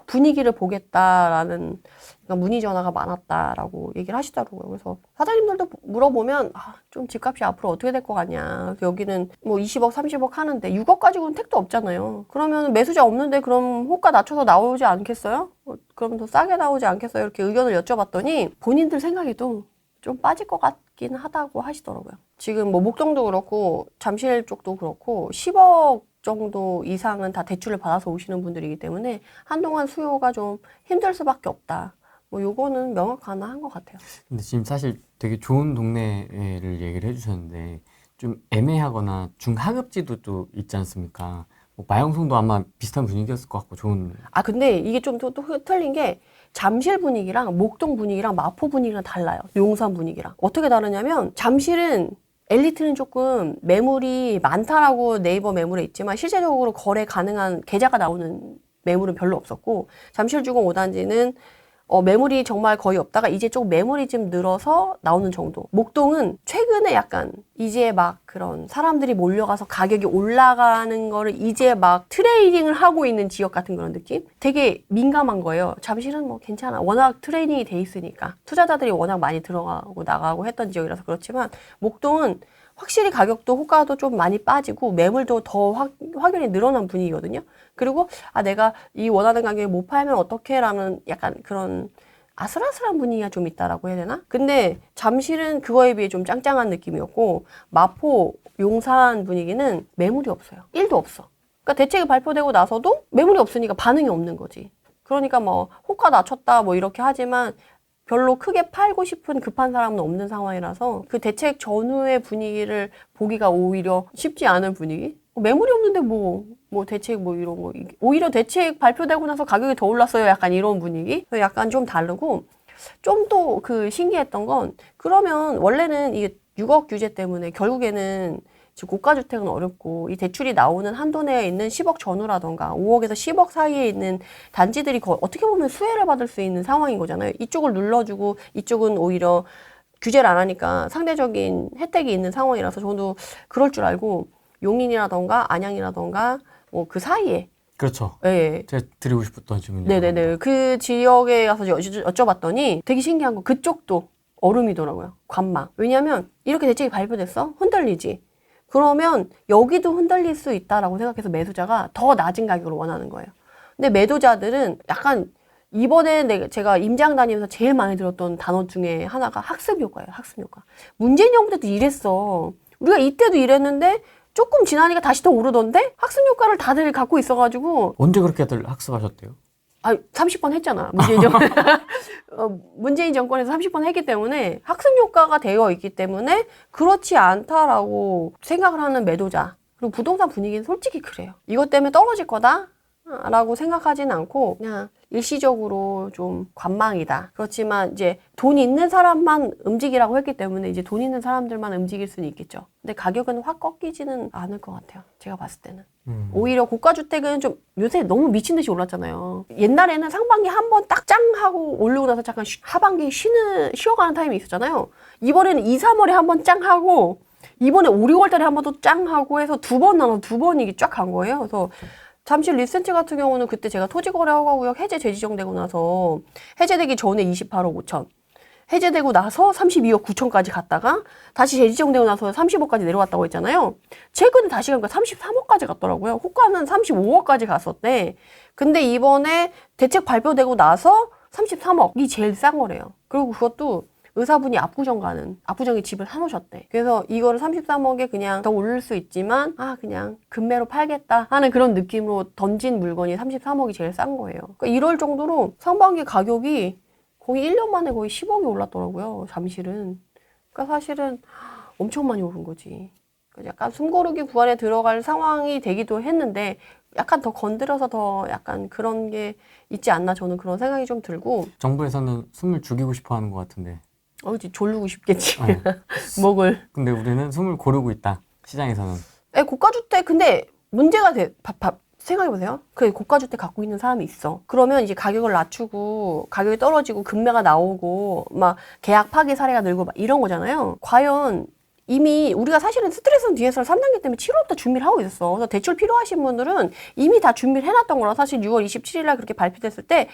분위기를 보겠다라는 그러니까 문의 전화가 많았다라고 얘기를 하시더라고요. 그래서 사장님들도 물어보면 좀 집값이 앞으로 어떻게 될 것 같냐. 여기는 뭐 20억, 30억 하는데 6억 가지고는 택도 없잖아요. 그러면 매수자 없는데 그럼 호가 낮춰서 나오지 않겠어요? 그럼 더 싸게 나오지 않겠어요? 이렇게 의견을 여쭤봤더니 본인들 생각에도 좀 빠질 것 같긴 하다고 하시더라고요. 지금 뭐 목동도 그렇고 잠실 쪽도 그렇고 10억 정도 이상은 다 대출을 받아서 오시는 분들이기 때문에 한동안 수요가 좀 힘들 수밖에 없다. 뭐 요거는 명확한 것 같아요. 근데 지금 사실 되게 좋은 동네를 얘기를 해주셨는데 좀 애매하거나 중하급지도 또 있지 않습니까? 뭐 마영송도 아마 비슷한 분위기였을 것 같고 좋은. 근데 이게 좀 또 틀린 게 잠실 분위기랑 목동 분위기랑 마포 분위기랑 달라요. 용산 분위기랑. 어떻게 다르냐면 잠실은 엘리트는 조금 매물이 많다라고 네이버 매물에 있지만 실제적으로 거래 가능한 계좌가 나오는 매물은 별로 없었고 잠실주공 5단지는 매물이 정말 거의 없다가 이제 좀 매물이 좀 늘어서 나오는 정도. 목동은 최근에 약간 이제 막 그런 사람들이 몰려가서 가격이 올라가는 거를 이제 막 트레이딩을 하고 있는 지역 같은 그런 느낌? 되게 민감한 거예요. 잠실은 뭐 괜찮아. 워낙 트레이딩이 돼 있으니까. 투자자들이 워낙 많이 들어가고 나가고 했던 지역이라서 그렇지만 목동은 확실히 가격도 호가도 좀 많이 빠지고 매물도 더 확연히 늘어난 분위기거든요. 그리고 내가 이 원하는 가격에 못 팔면 어떡해 라는 약간 그런 아슬아슬한 분위기가 좀 있다라고 해야 되나? 근데 잠실은 그거에 비해 좀 짱짱한 느낌이었고 마포, 용산 분위기는 매물이 없어요. 1도 없어. 그러니까 대책이 발표되고 나서도 매물이 없으니까 반응이 없는 거지. 그러니까 뭐 호가 낮췄다 뭐 이렇게 하지만 별로 크게 팔고 싶은 급한 사람은 없는 상황이라서 그 대책 전후의 분위기를 보기가 오히려 쉽지 않은 분위기? 매물이 없는데 뭐 대책 뭐 이런 거. 오히려 대책 발표되고 나서 가격이 더 올랐어요. 약간 이런 분위기? 약간 좀 다르고 좀 또 그 신기했던 건 그러면 원래는 이게 6억 규제 때문에 결국에는 고가주택은 어렵고 이 대출이 나오는 한도 내에 있는 10억 전후라던가 5억에서 10억 사이에 있는 단지들이 어떻게 보면 수혜를 받을 수 있는 상황인 거잖아요. 이쪽을 눌러주고 이쪽은 오히려 규제를 안 하니까 상대적인 혜택이 있는 상황이라서 저도 그럴 줄 알고 용인이라던가 안양이라던가 뭐 그 사이에 그렇죠. 네. 제가 드리고 싶었던 질문이에요. 네네네. 그 지역에 가서 여쭤봤더니 되게 신기한 거 그쪽도 얼음이더라고요. 관망. 왜냐면 이렇게 대책이 발표됐어? 흔들리지. 그러면 여기도 흔들릴 수 있다라고 생각해서 매수자가 더 낮은 가격을 원하는 거예요. 근데 매도자들은 약간 이번에 제가 임장 다니면서 제일 많이 들었던 단어 중에 하나가 학습 효과예요. 학습 효과. 문재인 정부 때도 이랬어. 우리가 이때도 이랬는데 조금 지나니까 다시 더 오르던데 학습 효과를 다들 갖고 있어가지고 언제 그렇게들 학습하셨대요? 30번 했잖아. 문재인 정권에서 30번 했기 때문에 학습 효과가 되어 있기 때문에 그렇지 않다라고 생각을 하는 매도자. 그리고 부동산 분위기는 솔직히 그래요. 이것 때문에 떨어질 거다? 라고 생각하진 않고 그냥 일시적으로 좀 관망이다. 그렇지만 이제 돈 있는 사람만 움직이라고 했기 때문에 이제 돈 있는 사람들만 움직일 수는 있겠죠. 근데 가격은 확 꺾이지는 않을 것 같아요. 제가 봤을 때는. 오히려 고가주택은 좀 요새 너무 미친 듯이 올랐잖아요. 옛날에는 상반기 한 번 딱 짱 하고 올리고 나서 잠깐 하반기 쉬어가는 타임이 있었잖아요. 이번에는 2, 3월에 한 번 짱 하고 이번에 5, 6월 달에 한 번 또 짱 하고 해서 두 번 나눠서 두 번 이게 쫙 간 거예요. 그래서 잠실 리센트 같은 경우는 그때 제가 토지거래허가구역 해제 재지정되고 나서 해제되기 전에 28억 5천 해제되고 나서 32억 9천까지 갔다가 다시 재지정되고 나서 30억까지 내려왔다고 했잖아요. 최근에 다시 가니까 33억까지 갔더라고요. 호가는 35억까지 갔었대. 근데 이번에 대책 발표되고 나서 33억이 제일 싼 거래요. 그리고 그것도 의사분이 압구정에 집을 사놓으셨대. 그래서 이거를 33억에 그냥 더 오를 수 있지만 그냥 금매로 팔겠다 하는 그런 느낌으로 던진 물건이 33억이 제일 싼 거예요. 그러니까 이럴 정도로 상반기 가격이 거의 1년 만에 거의 10억이 올랐더라고요. 잠실은. 그러니까 사실은 엄청 많이 오른 거지. 그러니까 약간 숨고르기 구간에 들어갈 상황이 되기도 했는데 약간 더 건드려서 더 약간 그런 게 있지 않나 저는 그런 생각이 좀 들고. 정부에서는 숨을 죽이고 싶어 하는 것 같은데. 그치, 졸르고 싶겠지. 목을. 근데 우리는 숨을 고르고 있다. 시장에서는. 고가주택 근데 문제가 생각해보세요. 그 고가주택 갖고 있는 사람이 있어. 그러면 이제 가격을 낮추고 가격이 떨어지고 금매가 나오고 막 계약 파기 사례가 늘고 막 이런 거잖아요. 과연 이미 우리가 사실은 스트레스는 DSR 3단계 때문에 7월부터 준비를 하고 있었어. 그래서 대출 필요하신 분들은 이미 다 준비를 해놨던 거라 사실 6월 27일 날 그렇게 발표됐을 때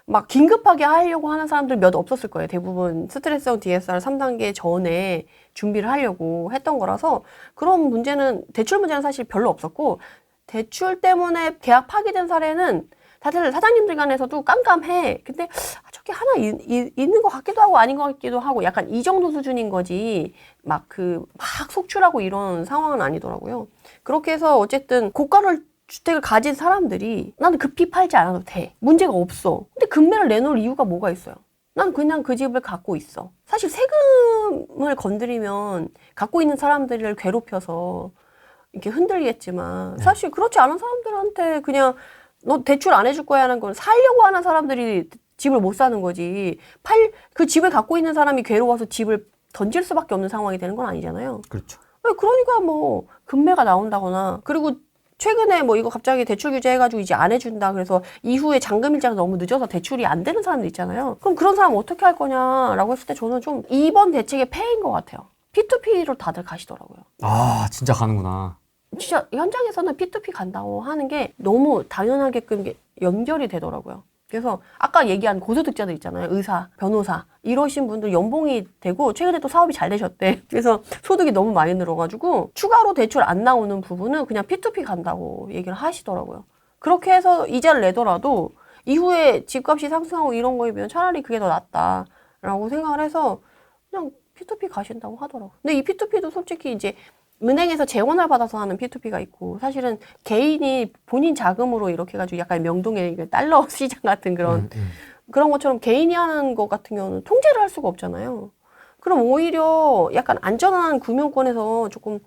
막 긴급하게 하려고 하는 사람들 몇 없었을 거예요. 대부분 스트레스성 DSR 3단계 전에 준비를 하려고 했던 거라서 그런 문제는 대출 문제는 사실 별로 없었고 대출 때문에 계약 파기된 사례는 다들 사장님들 간에서도 깜깜해. 근데 저게 하나 있는 것 같기도 하고 아닌 것 같기도 하고 약간 이 정도 수준인 거지 막 속출하고 이런 상황은 아니더라고요. 그렇게 해서 어쨌든 고가를 주택을 가진 사람들이 나는 급히 팔지 않아도 돼. 문제가 없어. 근데 금매를 내놓을 이유가 뭐가 있어요? 난 그냥 그 집을 갖고 있어. 사실 세금을 건드리면 갖고 있는 사람들을 괴롭혀서 이렇게 흔들리겠지만 사실 그렇지 않은 사람들한테 그냥 너 대출 안 해줄 거야 하는 건 살려고 하는 사람들이 집을 못 사는 거지. 그 집을 갖고 있는 사람이 괴로워서 집을 던질 수밖에 없는 상황이 되는 건 아니잖아요. 그렇죠. 그러니까 뭐 금매가 나온다거나 그리고 최근에 뭐 이거 갑자기 대출 규제 해가지고 이제 안 해준다. 그래서 이후에 잔금 일자가 너무 늦어서 대출이 안 되는 사람들 있잖아요. 그럼 그런 사람 어떻게 할 거냐라고 했을 때 저는 좀 이번 대책의 폐해인 것 같아요. P2P로 다들 가시더라고요. 아, 진짜 가는구나. 진짜 현장에서는 P2P 간다고 하는 게 너무 당연하게끔 연결이 되더라고요. 그래서 아까 얘기한 고소득자들 있잖아요. 의사, 변호사 이러신 분들 연봉이 되고 최근에 또 사업이 잘 되셨대. 그래서 소득이 너무 많이 늘어가지고 추가로 대출 안 나오는 부분은 그냥 P2P 간다고 얘기를 하시더라고요. 그렇게 해서 이자를 내더라도 이후에 집값이 상승하고 이런 거에 비하면 차라리 그게 더 낫다라고 생각을 해서 그냥 P2P 가신다고 하더라고요. 근데 이 P2P도 솔직히 이제 은행에서 재원을 받아서 하는 P2P가 있고 사실은 개인이 본인 자금으로 이렇게 해가지고 약간 명동의 달러 시장 같은 그런 것처럼 개인이 하는 것 같은 경우는 통제를 할 수가 없잖아요. 그럼 오히려 약간 안전한 금융권에서 조금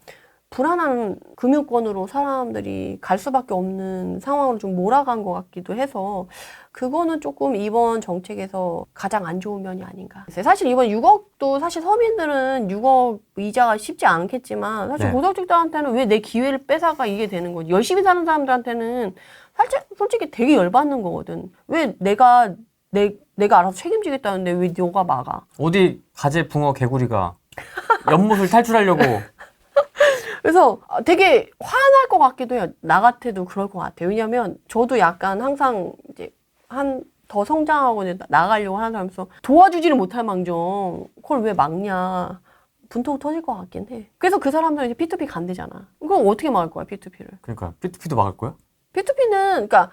불안한 금융권으로 사람들이 갈 수밖에 없는 상황으로 좀 몰아간 것 같기도 해서 그거는 조금 이번 정책에서 가장 안 좋은 면이 아닌가. 사실 이번 6억도 사실 서민들은 6억 이자가 쉽지 않겠지만 사실 네. 고소득자한테는 왜 내 기회를 뺏어가 이게 되는 거지. 열심히 사는 사람들한테는 살짝 솔직히 되게 열받는 거거든. 왜 내가 알아서 책임지겠다는데 왜 너가 막아? 어디 가재, 붕어, 개구리가 연못을 탈출하려고. 그래서 되게 화날 것 같기도 해요. 나 같아도 그럴 것 같아요. 왜냐면 저도 약간 항상 이제 더 성장하고 이제 나가려고 하는 사람에서 도와주지를 못할 망정 그걸 왜 막냐. 분통 터질 것 같긴 해. 그래서 그 사람들은 이제 P2P 간대잖아. 그럼 어떻게 막을 거야, P2P를? 그러니까 P2P도 막을 거야? P2P는 그러니까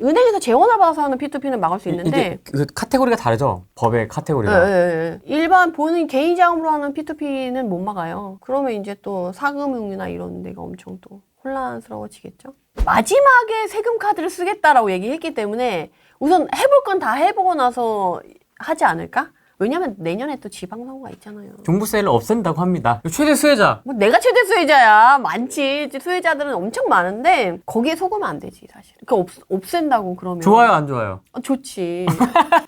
은행에서 재원을 받아서 하는 P2P는 막을 수 있는데 이게 그 카테고리가 다르죠? 법의 카테고리가. 일반 본인 개인 자금으로 하는 P2P는 못 막아요. 그러면 이제 또 사금융이나 이런 데가 엄청 또 혼란스러워지겠죠. 마지막에 세금 카드를 쓰겠다라고 얘기했기 때문에 우선 해볼 건 다 해보고 나서 하지 않을까? 왜냐면 내년에 또 지방선거가 있잖아요. 종부세를 없앤다고 합니다. 최대 수혜자. 뭐 내가 최대 수혜자야. 많지. 수혜자들은 엄청 많은데 거기에 속으면 안 되지 사실. 그러니까 없앤다고 그러면. 좋아요, 안 좋아요? 좋지.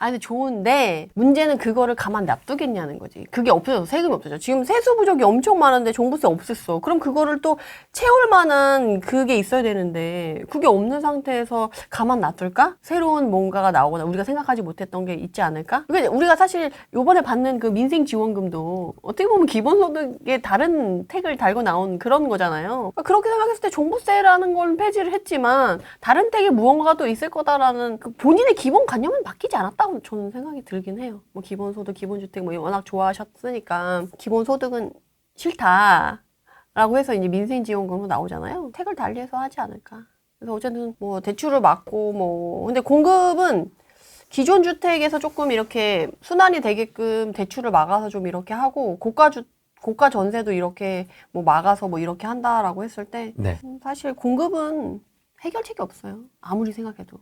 아니 좋은데 문제는 그거를 가만 놔두겠냐는 거지. 그게 없어져서 세금이 없어져. 지금 세수 부족이 엄청 많은데 종부세 없앴어. 그럼 그거를 또 채울 만한 그게 있어야 되는데 그게 없는 상태에서 가만 놔둘까? 새로운 뭔가가 나오거나 우리가 생각하지 못했던 게 있지 않을까? 그러니까 우리가 사실 요번에 받는 그 민생 지원금도 어떻게 보면 기본소득에 다른 택을 달고 나온 그런 거잖아요. 그러니까 그렇게 생각했을 때 종부세라는 걸 폐지를 했지만 다른 택에 무언가가 또 있을 거다라는 그 본인의 기본 관념은 바뀌지 않았다고 저는 생각이 들긴 해요. 뭐 기본소득, 기본주택 뭐 워낙 좋아하셨으니까 기본소득은 싫다라고 해서 이제 민생지원금으로 나오잖아요. 택을 달리해서 하지 않을까. 그래서 어쨌든 뭐 대출을 막고 뭐 근데 공급은 기존 주택에서 조금 이렇게 순환이 되게끔 대출을 막아서 좀 이렇게 하고 고가 전세도 이렇게 뭐 막아서 뭐 이렇게 한다라고 했을 때 네. 사실 공급은 해결책이 없어요. 아무리 생각해도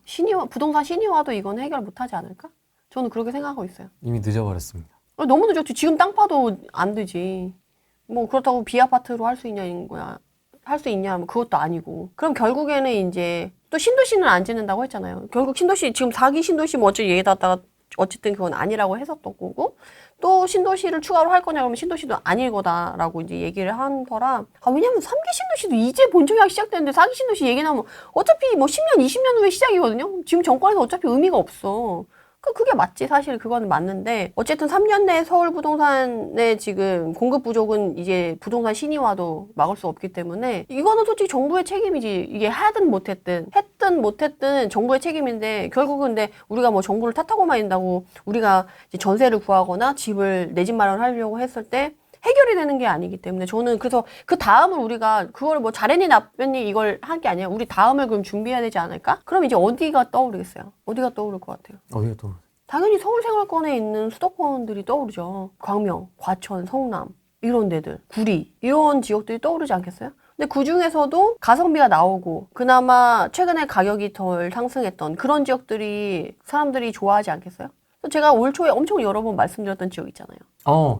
부동산 신의화도 이건 해결 못하지 않을까? 저는 그렇게 생각하고 있어요. 이미 늦어버렸습니다. 너무 늦었지. 지금 땅 파도 안 되지. 뭐 그렇다고 비아파트로 할 수 있냐는 거야. 할 수 있냐 하면 그것도 아니고. 그럼 결국에는 이제 또 신도시는 안 짓는다고 했잖아요. 결국 신도시 지금 4기 신도시 뭐 어째 얘기하다가 어쨌든 그건 아니라고 했었던 거고 또 신도시를 추가로 할 거냐 그러면 신도시도 아닐 거다라고 이제 얘기를 한 거라. 왜냐면 3기 신도시도 이제 본청약 시작됐는데 4기 신도시 얘기 나오면 어차피 뭐 10년, 20년 후에 시작이거든요. 지금 정권에서 어차피 의미가 없어. 그게 맞지. 사실 그거는 맞는데 어쨌든 3년 내에 서울 부동산의 지금 공급 부족은 이제 부동산 신의화도 막을 수 없기 때문에 이거는 솔직히 정부의 책임이지. 이게 하든 못했든 정부의 책임인데 결국은 근데 우리가 뭐 정부를 탓하고만 있다고 우리가 이제 전세를 구하거나 내 집 마련하려고 했을 때 해결이 되는 게 아니기 때문에 저는 그래서 그 다음을 우리가 그걸 뭐 잘했니 나빴니 이걸 한 게 아니라 우리 다음을 그럼 준비해야 되지 않을까? 그럼 이제 어디가 떠오르겠어요? 어디가 떠오를 것 같아요? 어디가 또? 당연히 서울생활권에 있는 수도권들이 떠오르죠. 광명, 과천, 성남 이런 데들, 구리 이런 지역들이 떠오르지 않겠어요? 근데 그 중에서도 가성비가 나오고 그나마 최근에 가격이 덜 상승했던 그런 지역들이 사람들이 좋아하지 않겠어요? 제가 올 초에 엄청 여러 번 말씀드렸던 지역 있잖아요.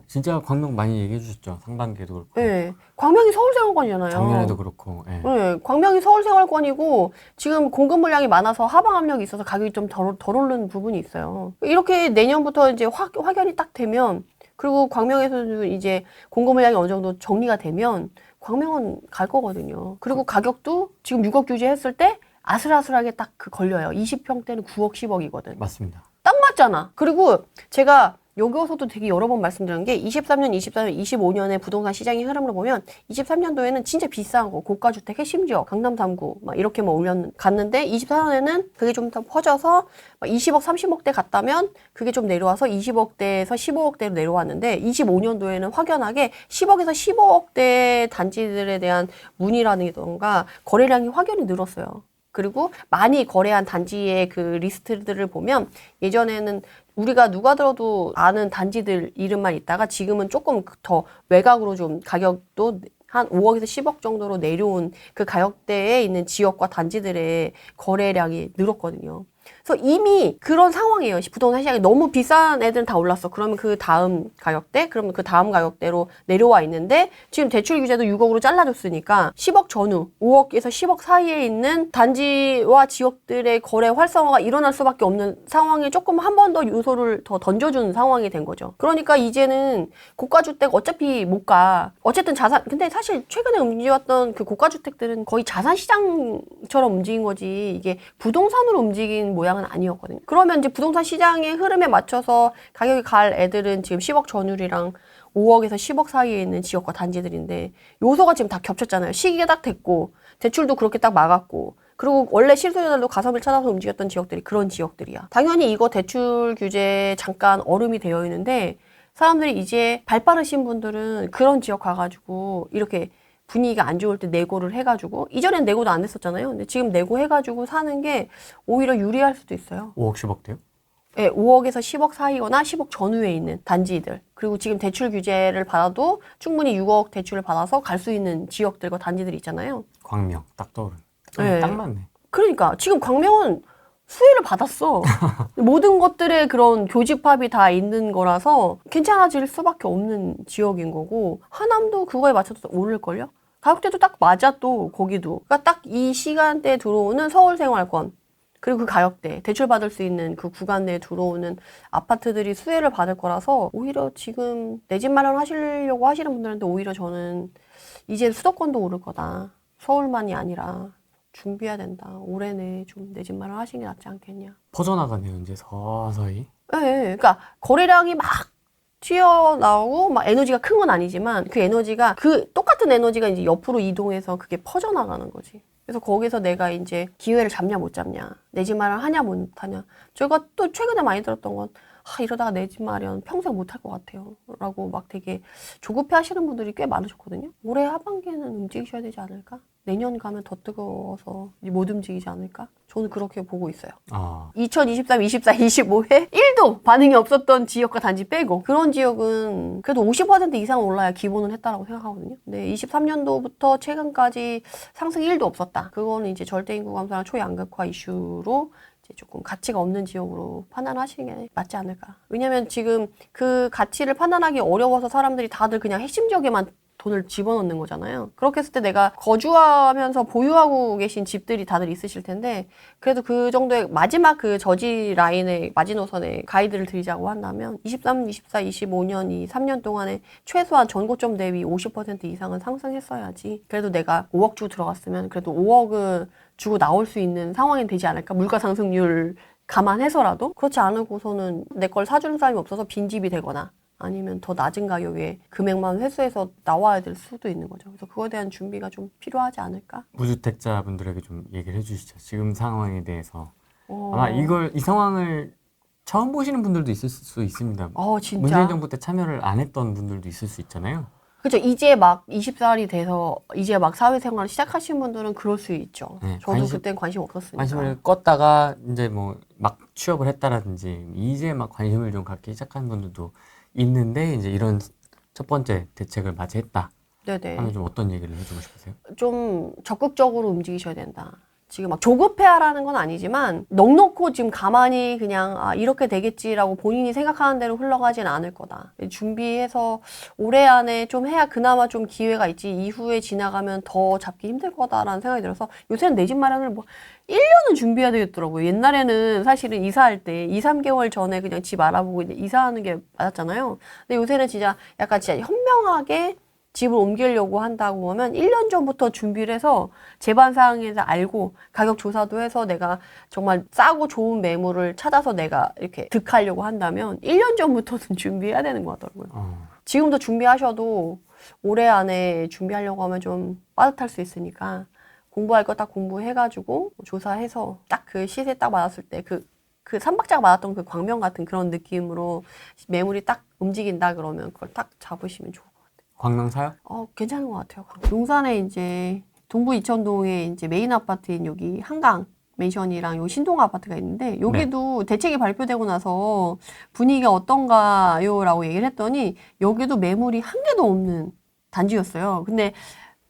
진짜 광명 많이 얘기해 주셨죠. 상반기에도 그렇고. 네. 광명이 서울생활권이잖아요. 작년에도 그렇고. 네. 네. 광명이 서울생활권이고 지금 공급 물량이 많아서 하방 압력이 있어서 가격이 좀 덜 오르는 부분이 있어요. 이렇게 내년부터 이제 확연히 딱 되면 그리고 광명에서도 이제 공급 물량이 어느 정도 정리가 되면 광명은 갈 거거든요. 그리고 가격도 지금 6억 규제했을 때 아슬아슬하게 딱 그 걸려요. 20평대는 9억, 10억이거든. 맞습니다. 딱 맞잖아. 그리고 제가 여기서도 되게 여러 번 말씀드린 게 23년, 24년, 25년의 부동산 시장의 흐름을 보면 23년도에는 진짜 비싼 거, 고가주택 핵심 지역, 강남 3구 막 이렇게 막 갔는데 24년에는 그게 좀 더 퍼져서 막 20억, 30억대 갔다면 그게 좀 내려와서 20억대에서 15억대로 내려왔는데 25년도에는 확연하게 10억에서 15억대 단지들에 대한 문의라든가 거래량이 확연히 늘었어요. 그리고 많이 거래한 단지의 그 리스트들을 보면 예전에는 우리가 누가 들어도 아는 단지들 이름만 있다가 지금은 조금 더 외곽으로 좀 가격도 한 5억에서 10억 정도로 내려온 그 가격대에 있는 지역과 단지들의 거래량이 늘었거든요. 그래서 이미 그런 상황이에요. 부동산 시장이 너무 비싼 애들은 다 올랐어. 그러면 그 다음 가격대? 그러면 그 다음 가격대로 내려와 있는데 지금 대출 규제도 6억으로 잘라줬으니까 10억 전후, 5억에서 10억 사이에 있는 단지와 지역들의 거래 활성화가 일어날 수밖에 없는 상황에 조금 한 번 더 요소를 더 던져준 상황이 된 거죠. 그러니까 이제는 고가주택 어차피 못 가. 어쨌든 근데 사실 최근에 움직였던 그 고가주택들은 거의 자산시장처럼 움직인 거지 이게 부동산으로 움직인 모양은 아니었거든요. 그러면 이제 부동산 시장의 흐름에 맞춰서 가격이 갈 애들은 지금 10억 전후리랑 5억에서 10억 사이에 있는 지역과 단지들인데 요소가 지금 다 겹쳤잖아요. 시기가 딱 됐고 대출도 그렇게 딱 막았고 그리고 원래 실수요자들도 가성비를 찾아서 움직였던 지역들이 그런 지역들이야. 당연히 이거 대출 규제 잠깐 얼음이 되어 있는데 사람들이 이제 발 빠르신 분들은 그런 지역 가가지고 이렇게 분위기가 안 좋을 때 내고를 해가지고 이전엔 내고도 안 했었잖아요. 근데 지금 내고 해가지고 사는 게 오히려 유리할 수도 있어요. 5억, 10억대요? 네, 5억에서 10억 사이거나 10억 전후에 있는 단지들. 그리고 지금 대출 규제를 받아도 충분히 6억 대출을 받아서 갈 수 있는 지역들과 단지들이 있잖아요. 광명, 딱 떠오르네. 네. 딱 맞네. 그러니까 지금 광명은 수혜를 받았어. 모든 것들의 그런 교집합이 다 있는 거라서 괜찮아질 수밖에 없는 지역인 거고 하남도 그거에 맞춰서 오를걸요? 가격대도 딱 맞아 또 거기도. 그러니까 딱 이 시간대에 들어오는 서울생활권 그리고 그 가격대 대출받을 수 있는 그 구간 내에 들어오는 아파트들이 수혜를 받을 거라서 오히려 지금 내 집 마련하시려고 하시는 분들한테 오히려 저는 이제 수도권도 오를 거다. 서울만이 아니라 준비해야 된다. 올해내 좀 내 집 마련하시는 게 낫지 않겠냐. 퍼져나가네요, 이제 서서히. 네, 그러니까 거래량이 막 튀어나오고 막 에너지가 큰 건 아니지만 그 에너지가 그 똑같은 에너지가 이제 옆으로 이동해서 그게 퍼져나가는 거지. 그래서 거기서 내가 이제 기회를 잡냐 못 잡냐, 내 집 마련 하냐 못 하냐. 제가 또 최근에 많이 들었던 건 이러다가 내 집 마련 평생 못 할 것 같아요. 라고 막 되게 조급해 하시는 분들이 꽤 많으셨거든요. 올해 하반기에는 움직이셔야 되지 않을까? 내년 가면 더 뜨거워서 못 움직이지 않을까? 저는 그렇게 보고 있어요. 2023, 24, 25에 1도 반응이 없었던 지역과 단지 빼고 그런 지역은 그래도 50% 이상 올라야 기본은 했다라고 생각하거든요. 근데 23년도부터 최근까지 상승이 1도 없었다. 그거는 이제 절대인구 감소나 초양극화 이슈로 조금 가치가 없는 지역으로 판단하시는 게 맞지 않을까. 왜냐면 지금 그 가치를 판단하기 어려워서 사람들이 다들 그냥 핵심 지역에만 돈을 집어넣는 거잖아요. 그렇게 했을 때 내가 거주하면서 보유하고 계신 집들이 다들 있으실 텐데 그래도 그 정도의 마지막 그 저지 라인의 마지노선에 가이드를 드리자고 한다면 23, 24, 25년 이 3년 동안에 최소한 전고점 대비 50% 이상은 상승했어야지. 그래도 내가 5억 주고 들어갔으면 그래도 5억을 주고 나올 수 있는 상황이 되지 않을까? 물가 상승률 감안해서라도 그렇지 않고서는 내 걸 사주는 사람이 없어서 빈집이 되거나 아니면 더 낮은 가격에 금액만 회수해서 나와야 될 수도 있는 거죠. 그래서 그거에 대한 준비가 좀 필요하지 않을까? 무주택자분들에게 좀 얘기를 해주시죠. 지금 상황에 대해서. 아마 이 상황을 처음 보시는 분들도 있을 수 있습니다. 진짜. 문재인 정부 때 참여를 안 했던 분들도 있을 수 있잖아요. 그렇죠. 이제 막 20살이 돼서 이제 막 사회생활을 시작하신 분들은 그럴 수 있죠. 네, 저도 그땐 관심 없었으니까. 관심을 껐다가 이제 뭐 막 취업을 했다라든지 이제 막 관심을 좀 갖기 시작한 분들도 있는데 이제 이런 첫 번째 대책을 맞이했다. 네네. 하면 좀 어떤 얘기를 해주고 싶으세요? 좀 적극적으로 움직이셔야 된다. 지금 막 조급해하라는 건 아니지만 넉넉고 지금 가만히 그냥 이렇게 되겠지라고 본인이 생각하는 대로 흘러가진 않을 거다. 준비해서 올해 안에 좀 해야 그나마 좀 기회가 있지 이후에 지나가면 더 잡기 힘들 거다라는 생각이 들어서 요새는 내 집 마련을 뭐 1년은 준비해야 되겠더라고요. 옛날에는 사실은 이사할 때 2, 3개월 전에 그냥 집 알아보고 이제 이사하는 게 맞았잖아요. 근데 요새는 진짜 약간 진짜 현명하게 집을 옮기려고 한다고 하면 1년 전부터 준비를 해서 제반상에서 알고 가격 조사도 해서 내가 정말 싸고 좋은 매물을 찾아서 내가 이렇게 득하려고 한다면 1년 전부터는 준비해야 되는 것 같더라고요. 지금도 준비하셔도 올해 안에 준비하려고 하면 좀 빠듯할 수 있으니까 공부할 거 딱 공부해가지고 조사해서 딱 그 시세 딱 맞았을 때 그 삼박자가 맞았던 그 광명 같은 그런 느낌으로 매물이 딱 움직인다 그러면 그걸 딱 잡으시면 좋을 것 같아요. 광명 사요? 괜찮은 것 같아요. 용산에 이제 동부 이천동에 이제 메인 아파트인 여기 한강 맨션이랑 요 신동 아파트가 있는데 여기도 대책이 발표되고 나서 분위기가 어떤가요? 라고 얘기를 했더니 여기도 매물이 한 개도 없는 단지였어요. 근데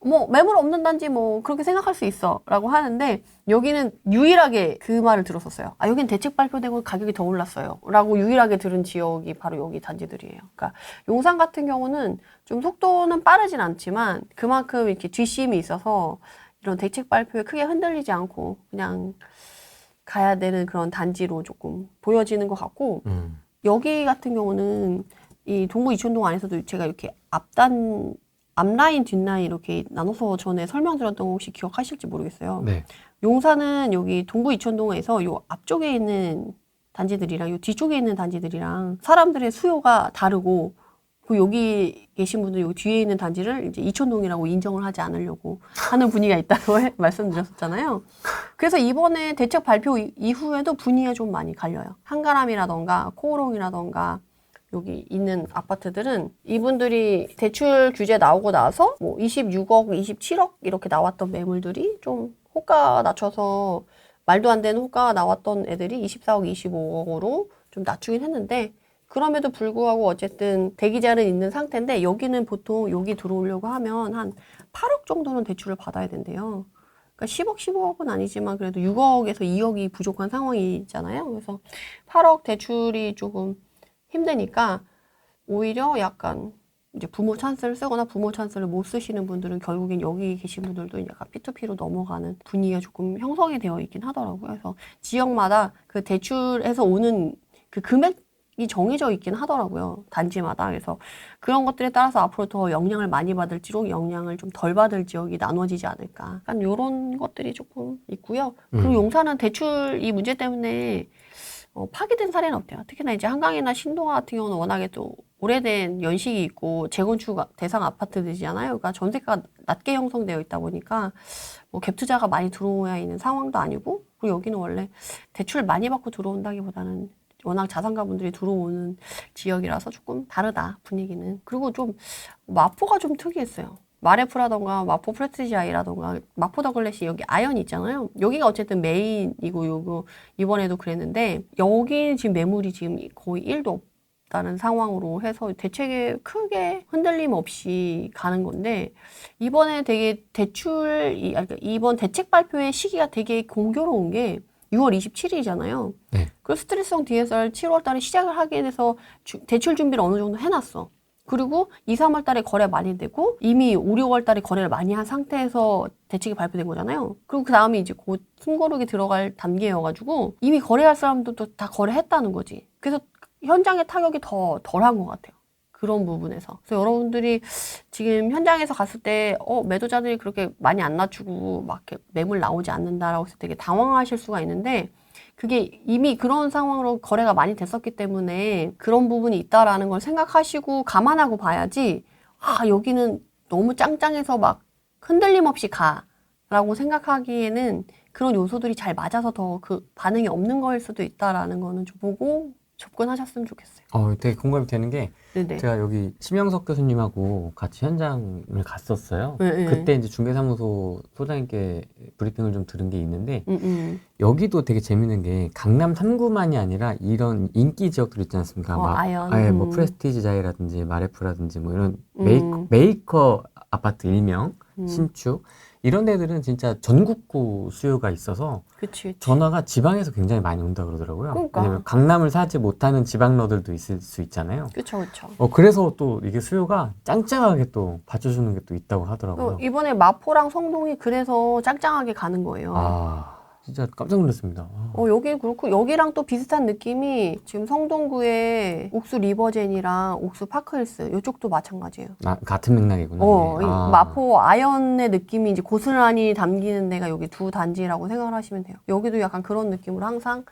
뭐 매물 없는 단지 뭐 그렇게 생각할 수 있어 라고 하는데 여기는 유일하게 그 말을 들었었어요. 여기는 대책 발표되고 가격이 더 올랐어요 라고 유일하게 들은 지역이 바로 여기 단지들이에요. 그러니까 용산 같은 경우는 좀 속도는 빠르진 않지만 그만큼 이렇게 뒷심이 있어서 이런 대책 발표에 크게 흔들리지 않고 그냥 가야 되는 그런 단지로 조금 보여지는 것 같고 여기 같은 경우는 이 동부 이촌동 안에서도 제가 이렇게 앞라인, 뒷라인 이렇게 나눠서 전에 설명드렸던 거 혹시 기억하실지 모르겠어요. 네. 용산은 여기 동부 이촌동에서 요 앞쪽에 있는 단지들이랑 요 뒤쪽에 있는 단지들이랑 사람들의 수요가 다르고 그 여기 계신 분들 여기 뒤에 있는 단지를 이제 이촌동이라고 인정을 하지 않으려고 하는 분위기가 있다고 말씀드렸었잖아요. 그래서 이번에 대책 발표 이후에도 분위기가 좀 많이 갈려요. 한가람이라던가 코오롱이라던가 여기 있는 아파트들은 이분들이 대출 규제 나오고 나서 뭐 26억, 27억 이렇게 나왔던 매물들이 좀 호가 낮춰서 말도 안 되는 호가가 나왔던 애들이 24억, 25억으로 좀 낮추긴 했는데 그럼에도 불구하고 어쨌든 대기자는 있는 상태인데 여기는 보통 여기 들어오려고 하면 한 8억 정도는 대출을 받아야 된대요. 그러니까 10억, 15억은 아니지만 그래도 6억에서 2억이 부족한 상황이잖아요. 그래서 8억 대출이 조금 힘드니까 오히려 약간 이제 부모 찬스를 쓰거나 부모 찬스를 못 쓰시는 분들은 결국엔 여기 계신 분들도 약간 P2P로 넘어가는 분위기가 조금 형성이 되어 있긴 하더라고요. 그래서 지역마다 그 대출에서 오는 그 금액이 정해져 있긴 하더라고요. 단지마다. 그래서 그런 것들에 따라서 앞으로 더 영향을 많이 받을지록 영향을 좀 덜 받을 지역이 나눠지지 않을까. 약간 이런 것들이 조금 있고요. 그리고 용산은 대출 이 문제 때문에 파기된 사례는 없대요. 특히나 이제 한강이나 신동아 같은 경우는 워낙에 또 오래된 연식이 있고 재건축 대상 아파트들이잖아요. 그러니까 전세가 낮게 형성되어 있다 보니까 뭐 갭 투자가 많이 들어오야 있는 상황도 아니고 그리고 여기는 원래 대출 많이 받고 들어온다기보다는 워낙 자산가분들이 들어오는 지역이라서 조금 다르다 분위기는. 그리고 좀 마포가 좀 특이했어요. 마레프라던가 마포 프레스티지아이라던가 마포 더글렛이 여기 아연이 있잖아요. 여기가 어쨌든 메인이고 요거 이번에도 그랬는데 여기 지금 매물이 지금 거의 1도 없다는 상황으로 해서 대책에 크게 흔들림 없이 가는 건데 이번에 되게 이번 대책 발표의 시기가 되게 공교로운 게 6월 27일이잖아요. 네. 그 스트레스성 DSR 7월 달에 시작을 하게 돼서 대출 준비를 어느 정도 해놨어. 그리고 2, 3월 달에 거래 많이 되고 이미 5, 6월 달에 거래를 많이 한 상태에서 대책이 발표된 거잖아요. 그리고 그 다음에 이제 곧 숨고르기 들어갈 단계여가지고 이미 거래할 사람들도 다 거래했다는 거지. 그래서 현장의 타격이 더 덜한 것 같아요. 그런 부분에서. 그래서 여러분들이 지금 현장에서 갔을 때 매도자들이 그렇게 많이 안 낮추고 막 이렇게 매물 나오지 않는다라고 해서 되게 당황하실 수가 있는데 그게 이미 그런 상황으로 거래가 많이 됐었기 때문에 그런 부분이 있다라는 걸 생각하시고 감안하고 봐야지 여기는 너무 짱짱해서 막 흔들림 없이 가라고 생각하기에는 그런 요소들이 잘 맞아서 더 그 반응이 없는 거일 수도 있다라는 거는 좀 보고 접근하셨으면 좋겠어요. 되게 공감이 되는 게 네네. 제가 여기 심영석 교수님하고 같이 현장을 갔었어요. 네, 그때 이제 중개사무소 소장님께 브리핑을 좀 들은 게 있는데 여기도 되게 재밌는 게 강남 3구만이 아니라 이런 인기 지역들 있지 않습니까? 아연. 뭐 프레스티지자이라든지 마레프라든지 뭐 이런 메이커 아파트 일명 신축 이런 데들은 진짜 전국구 수요가 있어서 그치. 전화가 지방에서 굉장히 많이 온다 그러더라고요. 그러니까. 왜냐면 강남을 사지 못하는 지방러들도 있을 수 있잖아요. 그쵸. 그래서 또 이게 수요가 짱짱하게 또 받쳐주는 게 또 있다고 하더라고요. 이번에 마포랑 성동이 그래서 짱짱하게 가는 거예요. 진짜 깜짝 놀랐습니다. 여기 그렇고 여기랑 또 비슷한 느낌이 지금 성동구의 옥수 리버젠이랑 옥수 파크힐스 이쪽도 마찬가지예요. 같은 맥락이구나. 이 마포 아현의 느낌이 이제 고스란히 담기는 데가 여기 두 단지라고 생각을 하시면 돼요. 여기도 약간 그런 느낌으로 항상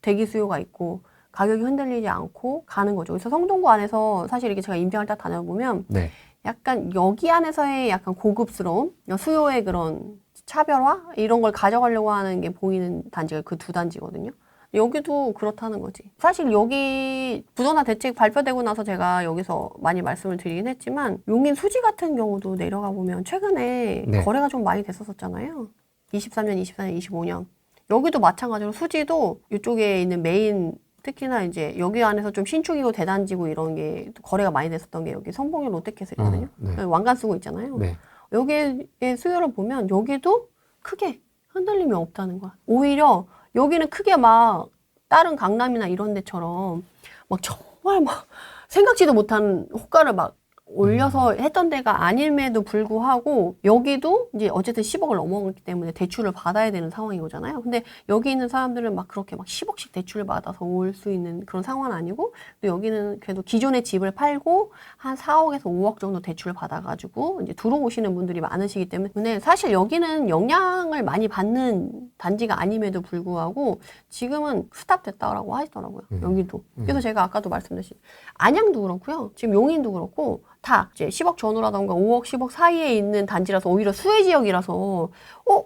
대기 수요가 있고 가격이 흔들리지 않고 가는 거죠. 그래서 성동구 안에서 사실 이렇게 제가 임장을 딱 다녀보면 네. 약간 여기 안에서의 약간 고급스러움, 수요의 그런 차별화 이런 걸 가져가려고 하는 게 보이는 단지가 그 두 단지거든요. 여기도 그렇다는 거지. 사실 여기 부동산 대책 발표되고 나서 제가 여기서 많이 말씀을 드리긴 했지만 용인 수지 같은 경우도 내려가 보면 최근에 네. 거래가 좀 많이 됐었잖아요. 23년, 24년, 25년. 여기도 마찬가지로 수지도 이쪽에 있는 메인 특히나 이제 여기 안에서 좀 신축이고 대단지고 이런 게 거래가 많이 됐었던 게 여기 성봉이 롯데캐슬이거든요. 네. 왕관 쓰고 있잖아요. 네. 여기의 수요를 보면 여기도 크게 흔들림이 없다는 거야. 오히려 여기는 크게 막 다른 강남이나 이런 데처럼 막 정말 막 생각지도 못한 호가를 막 올려서 했던 데가 아님에도 불구하고 여기도 이제 어쨌든 10억을 넘어갔기 때문에 대출을 받아야 되는 상황인 거잖아요. 근데 여기 있는 사람들은 막 그렇게 막 10억씩 대출을 받아서 올 수 있는 그런 상황은 아니고 또 여기는 그래도 기존의 집을 팔고 한 4억에서 5억 정도 대출을 받아가지고 이제 들어오시는 분들이 많으시기 때문에 사실 여기는 영향을 많이 받는 단지가 아님에도 불구하고 지금은 스탑됐다라고 하시더라고요. 여기도. 그래서 제가 아까도 말씀드린 안양도 그렇고요. 지금 용인도 그렇고 다 이제 10억 전후라던가 5억, 10억 사이에 있는 단지라서 오히려 수혜 지역이라서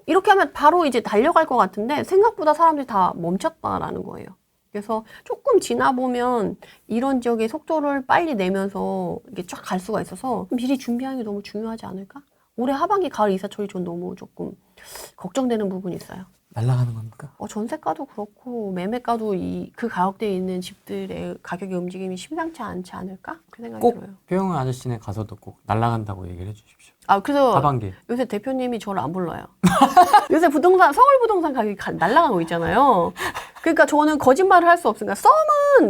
이렇게 하면 바로 이제 달려갈 것 같은데 생각보다 사람들이 다 멈췄다라는 거예요. 그래서 조금 지나보면 이런 지역의 속도를 빨리 내면서 이게 쫙 갈 수가 있어서 미리 준비하는 게 너무 중요하지 않을까? 올해 하반기 가을 이사철이 전 너무 조금 걱정되는 부분이 있어요. 날아가는 겁니까? 전세가도 그렇고 매매가도 그 가격대에 있는 집들의 가격의 움직임이 심상치 않지 않을까? 그 생각이 꼭 들어요. 표영은 아저씨네 가서도 꼭 날아간다고 얘기를 해주십시오. 그래서 하반기. 요새 대표님이 저를 안 불러요. 요새 서울 부동산 가격이 날아가고 있잖아요. 그러니까 저는 거짓말을 할 수 없으니까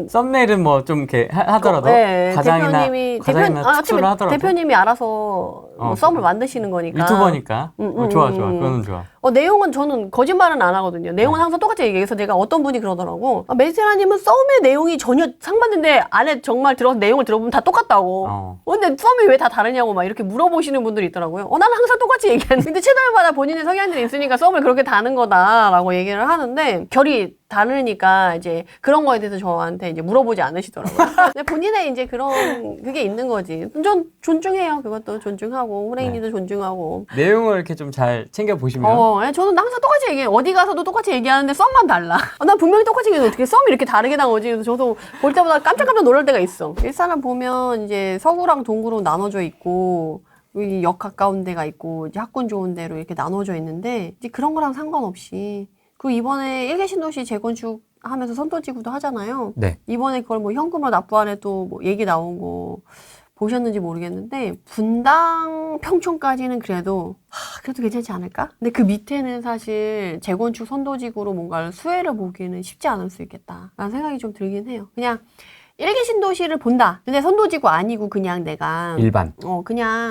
썸네일은 뭐 좀 이렇게 하더라도 네, 과장이나 특수를 하더라도 대표님이 알아서 뭐 썸을 만드시는 거니까. 유튜버니까 좋아 그거는 좋아. 내용은 저는 거짓말은 안 하거든요. 내용은 항상 똑같이 얘기해서 내가 어떤 분이 그러더라고. 메세라님은 썸의 내용이 전혀 상반된데 안에 정말 내용을 들어보면 다 똑같다고. 근데 썸이 왜 다 다르냐고 막 이렇게 물어보시는 분들이 있더라고요. 나는 항상 똑같이 얘기하는데 근데 채널마다 본인의 성향들이 있으니까 썸을 그렇게 다는 거다라고 얘기를 하는데 결이 다르니까 이제 그런 거에 대해서 저한테 이제 물어보지 않으시더라고요. 근데 본인의 이제 그게 있는 거지. 전 존중해요. 그것도 존중하고 후레인이도 존중하고. 내용을 이렇게 좀 잘 챙겨 보시면. 저는 항상 똑같이 얘기해. 어디 가서도 똑같이 얘기하는데 썸만 달라. 난 분명히 똑같이 얘기해서 어떻게 썸이 이렇게 다르게 나오지? 그래서 저도 볼 때마다 깜짝깜짝 놀랄 때가 있어. 일산을 보면 이제 서구랑 동구로 나눠져 있고. 역 가까운 데가 있고 이제 학군 좋은 데로 이렇게 나눠져 있는데 이제 그런 거랑 상관없이 이번에 1개 신도시 재건축 하면서 선도지구도 하잖아요. 네. 이번에 그걸 뭐 현금으로 납부안에 또 뭐 얘기 나온 거 보셨는지 모르겠는데 분당 평촌까지는 그래도 괜찮지 않을까? 근데 그 밑에는 사실 재건축 선도지구로 뭔가를 수혜를 보기는 쉽지 않을 수 있겠다라는 생각이 좀 들긴 해요. 그냥 1개 신도시를 본다. 근데 선도지구 아니고 그냥 내가 일반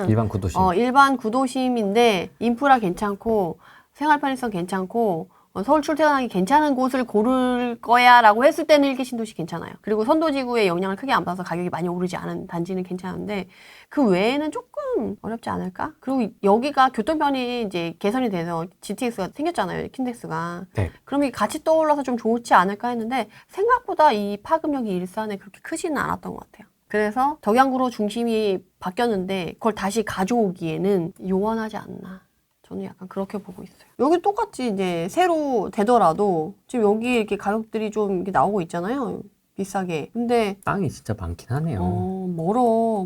일반 구도심. 일반 구도심인데 인프라 괜찮고 생활 편의성 괜찮고 서울 출퇴근하기 괜찮은 곳을 고를 거야 라고 했을 때는 1개 신도시 괜찮아요. 그리고 선도지구에 영향을 크게 안 받아서 가격이 많이 오르지 않은 단지는 괜찮은데 그 외에는 조금 어렵지 않을까? 그리고 여기가 교통편이 이제 개선이 돼서 GTX가 생겼잖아요. 킨텍스가. 네. 그럼 이게 같이 떠올라서 좀 좋지 않을까 했는데 생각보다 이 파급력이 일산에 그렇게 크지는 않았던 것 같아요. 그래서 덕양구로 중심이 바뀌었는데 그걸 다시 가져오기에는 요원하지 않나. 저는 약간 그렇게 보고 있어요. 여기 똑같이 이제 새로 되더라도 지금 여기 이렇게 가격들이 좀 이렇게 나오고 있잖아요. 비싸게. 근데 땅이 진짜 많긴 하네요. 멀어.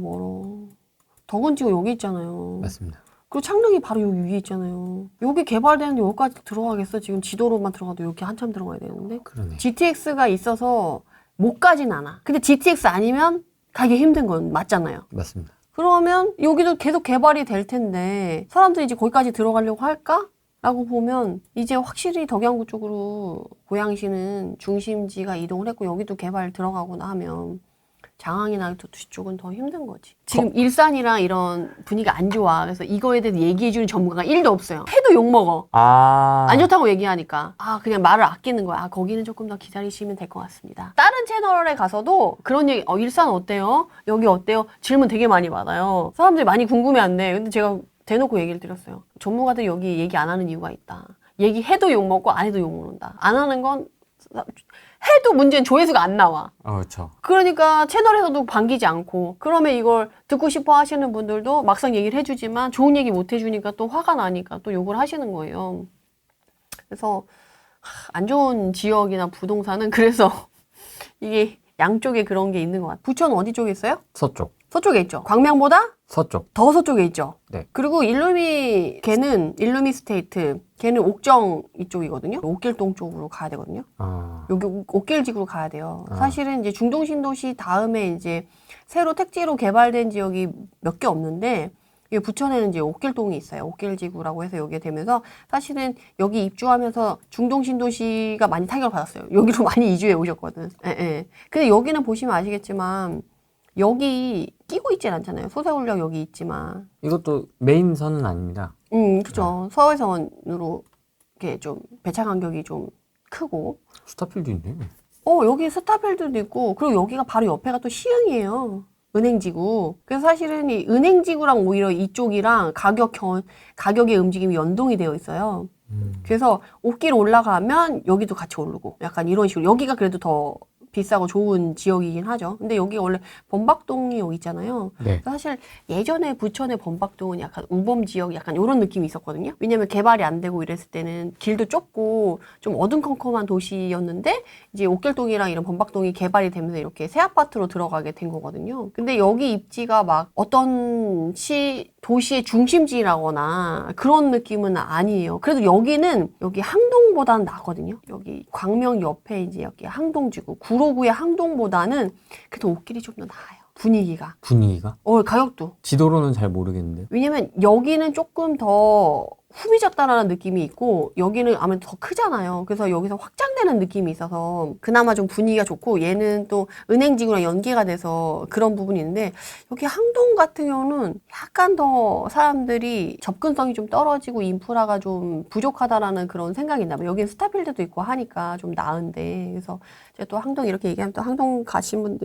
덕원지구 여기 있잖아요. 맞습니다. 그리고 창릉이 바로 여기 위에 있잖아요. 여기 개발되는데 여기까지 들어가겠어? 지금 지도로만 들어가도 이렇게 한참 들어가야 되는데. 그러네. GTX가 있어서 못 가진 않아. 근데 GTX 아니면 가기 힘든 건 맞잖아요. 맞습니다. 그러면 여기도 계속 개발이 될 텐데 사람들이 이제 거기까지 들어가려고 할까? 라고 보면 이제 확실히 덕양구 쪽으로 고양시는 중심지가 이동을 했고 여기도 개발 들어가거나 하면 장항이나 도시 쪽은 더 힘든 거지. 지금 일산이랑 이런 분위기가 안 좋아. 그래서 이거에 대해서 얘기해주는 전문가가 1도 없어요. 해도 욕먹어. 안 좋다고 얘기하니까. 그냥 말을 아끼는 거야. 거기는 조금 더 기다리시면 될 것 같습니다. 다른 채널에 가서도 그런 얘기, 일산 어때요? 여기 어때요? 질문 되게 많이 받아요. 사람들이 많이 궁금해한대. 근데 제가 대놓고 얘기를 드렸어요. 전문가들이 여기 얘기 안 하는 이유가 있다. 얘기해도 욕먹고 안 해도 욕먹는다. 안 하는 건 해도 문제는 조회수가 안 나와. 그렇죠. 그러니까 채널에서도 반기지 않고 그러면 이걸 듣고 싶어 하시는 분들도 막상 얘기를 해주지만 좋은 얘기 못 해주니까 또 화가 나니까 또 욕을 하시는 거예요. 그래서 안 좋은 지역이나 부동산은 그래서 이게 양쪽에 그런 게 있는 것 같아요. 부천 어디 쪽에 있어요? 서쪽. 서쪽에 있죠. 광명보다 서쪽. 더 서쪽에 있죠. 네. 그리고 걔는 일루미 스테이트, 걔는 옥정 이쪽이거든요. 옥길동 쪽으로 가야 되거든요. 여기 옥길지구로 가야 돼요. 사실은 이제 중동신도시 다음에 이제 새로 택지로 개발된 지역이 몇 개 없는데, 이게 부천에는 이제 옥길동이 있어요. 옥길지구라고 해서 여기에 되면서 사실은 여기 입주하면서 중동신도시가 많이 타격을 받았어요. 여기로 많이 이주해 오셨거든. 예. 근데 여기는 보시면 아시겠지만 여기 끼고 있진 않잖아요. 소세울역 여기 있지만. 이것도 메인선은 아닙니다. 그죠. 서해선으로 이렇게 좀 배차 간격이 좀 크고. 스타필드 있네. 여기 스타필드도 있고, 그리고 여기가 바로 옆에가 또 시흥이에요. 은행지구. 그래서 사실은 이 은행지구랑 오히려 이쪽이랑 가격의 움직임이 연동이 되어 있어요. 그래서 옷길 올라가면 여기도 같이 오르고 약간 이런 식으로. 여기가 그래도 더 비싸고 좋은 지역이긴 하죠. 근데 여기가 원래 범박동이 여기 있잖아요. 네. 사실 예전에 부천의 범박동은 약간 우범 지역 약간 이런 느낌이 있었거든요. 왜냐면 개발이 안 되고 이랬을 때는 길도 좁고 좀 어둠컴컴한 도시였는데 이제 옥길동이랑 이런 범박동이 개발이 되면서 이렇게 새 아파트로 들어가게 된 거거든요. 근데 여기 입지가 막 어떤 도시의 중심지라거나 그런 느낌은 아니에요. 그래도 여기 항동보다는 나거든요. 여기 광명 옆에 이제 여기 항동지구, 구로구의 항동보다는 그래도 옷길이 좀 더 나아요. 분위기가. 가격도. 지도로는 잘 모르겠는데. 왜냐면 여기는 조금 더 후미졌다라는 느낌이 있고 여기는 아무래도 더 크잖아요. 그래서 여기서 확장되는 느낌이 있어서 그나마 좀 분위기가 좋고 얘는 또 은행지구랑 연계가 돼서 그런 부분이 있는데 여기 항동 같은 경우는 약간 더 사람들이 접근성이 좀 떨어지고 인프라가 좀 부족하다라는 그런 생각이 있나 봐요. 여기는 스타필드도 있고 하니까 좀 나은데 그래서 제가 또 항동 이렇게 얘기하면 또 항동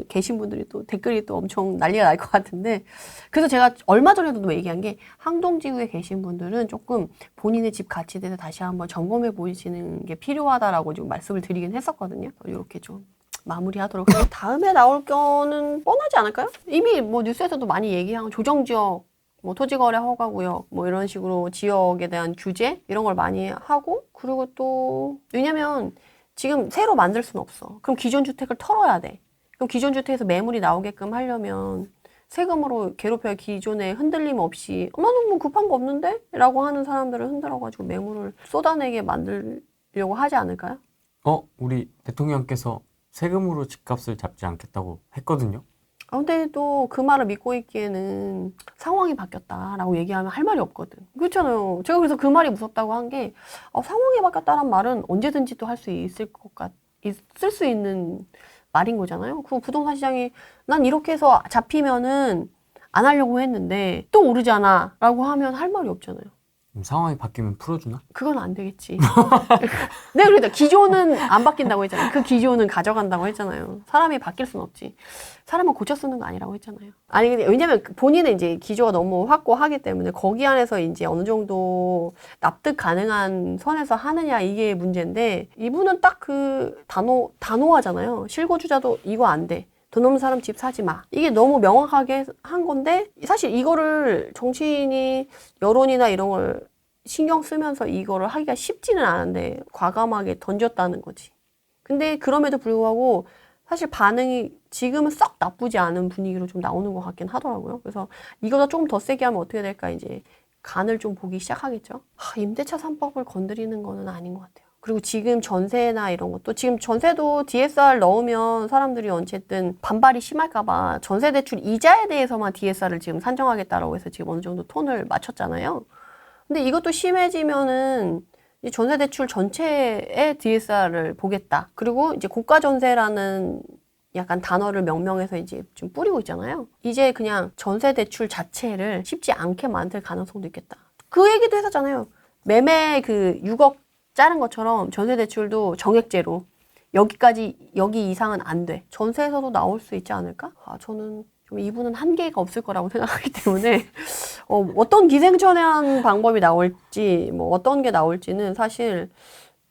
계신 분들이 또 댓글이 또 엄청 난리가 날 것 같은데 그래서 제가 얼마 전에도 얘기한 게 항동지구에 계신 분들은 조금 본인의 집 가치에 대해서 다시 한번 점검해 보시는 게 필요하다라고 좀 말씀을 드리긴 했었거든요. 이렇게 좀 마무리하도록 하고 다음에 나올 거는 뻔하지 않을까요? 이미 뭐 뉴스에서도 많이 얘기한 조정지역, 뭐 토지거래 허가구역, 뭐 이런 식으로 지역에 대한 규제 이런 걸 많이 하고 그리고 또 왜냐면 지금 새로 만들 수는 없어. 그럼 기존 주택을 털어야 돼. 그럼 기존 주택에서 매물이 나오게끔 하려면 세금으로 괴롭혀야 기존에 흔들림 없이 나는 뭐 급한 거 없는데? 라고 하는 사람들을 흔들어가지고 매물을 쏟아내게 만들려고 하지 않을까요? 우리 대통령께서 세금으로 집값을 잡지 않겠다고 했거든요. 근데 또 그 말을 믿고 있기에는 상황이 바뀌었다라고 얘기하면 할 말이 없거든. 그렇잖아요. 제가 그래서 그 말이 무섭다고 한 게 상황이 바뀌었다는 말은 언제든지 또 할 수 있을 수 있는 말인 거잖아요. 그 부동산 시장이 난 이렇게 해서 잡히면은 안 하려고 했는데 또 오르잖아 라고 하면 할 말이 없잖아요. 상황이 바뀌면 풀어주나? 그건 안 되겠지. 네, 그러니까 기존은 안 바뀐다고 했잖아요. 그 기존은 가져간다고 했잖아요. 사람이 바뀔 순 없지. 사람은 고쳐 쓰는 거 아니라고 했잖아요. 아니, 근데 왜냐면 본인은 이제 기조가 너무 확고하기 때문에 거기 안에서 이제 어느 정도 납득 가능한 선에서 하느냐 이게 문제인데 이분은 딱 그 단호하잖아요. 실거주자도 이거 안 돼. 돈 없는 사람 집 사지 마. 이게 너무 명확하게 한 건데 사실 이거를 정치인이 여론이나 이런 걸 신경 쓰면서 이거를 하기가 쉽지는 않은데 과감하게 던졌다는 거지. 근데 그럼에도 불구하고 사실 반응이 지금은 썩 나쁘지 않은 분위기로 좀 나오는 것 같긴 하더라고요. 그래서 이거보다 조금 더 세게 하면 어떻게 될까 이제 간을 좀 보기 시작하겠죠. 임대차 3법을 건드리는 거는 아닌 것 같아요. 그리고 지금 전세나 이런 것도 지금 전세도 DSR 넣으면 사람들이 어쨌든 반발이 심할까봐 전세대출 이자에 대해서만 DSR을 지금 산정하겠다라고 해서 지금 어느 정도 톤을 맞췄잖아요. 근데 이것도 심해지면은 이 전세대출 전체의 DSR을 보겠다. 그리고 이제 고가 전세라는 약간 단어를 명명해서 이제 좀 뿌리고 있잖아요. 이제 그냥 전세 대출 자체를 쉽지 않게 만들 가능성도 있겠다. 그 얘기도 했었잖아요. 매매 그 6억 짜는 것처럼 전세 대출도 정액제로 여기까지, 여기 이상은 안 돼. 전세에서도 나올 수 있지 않을까? 저는 좀 이분은 한계가 없을 거라고 생각하기 때문에 어떤 기생천외한 방법이 나올지 뭐 어떤 게 나올지는 사실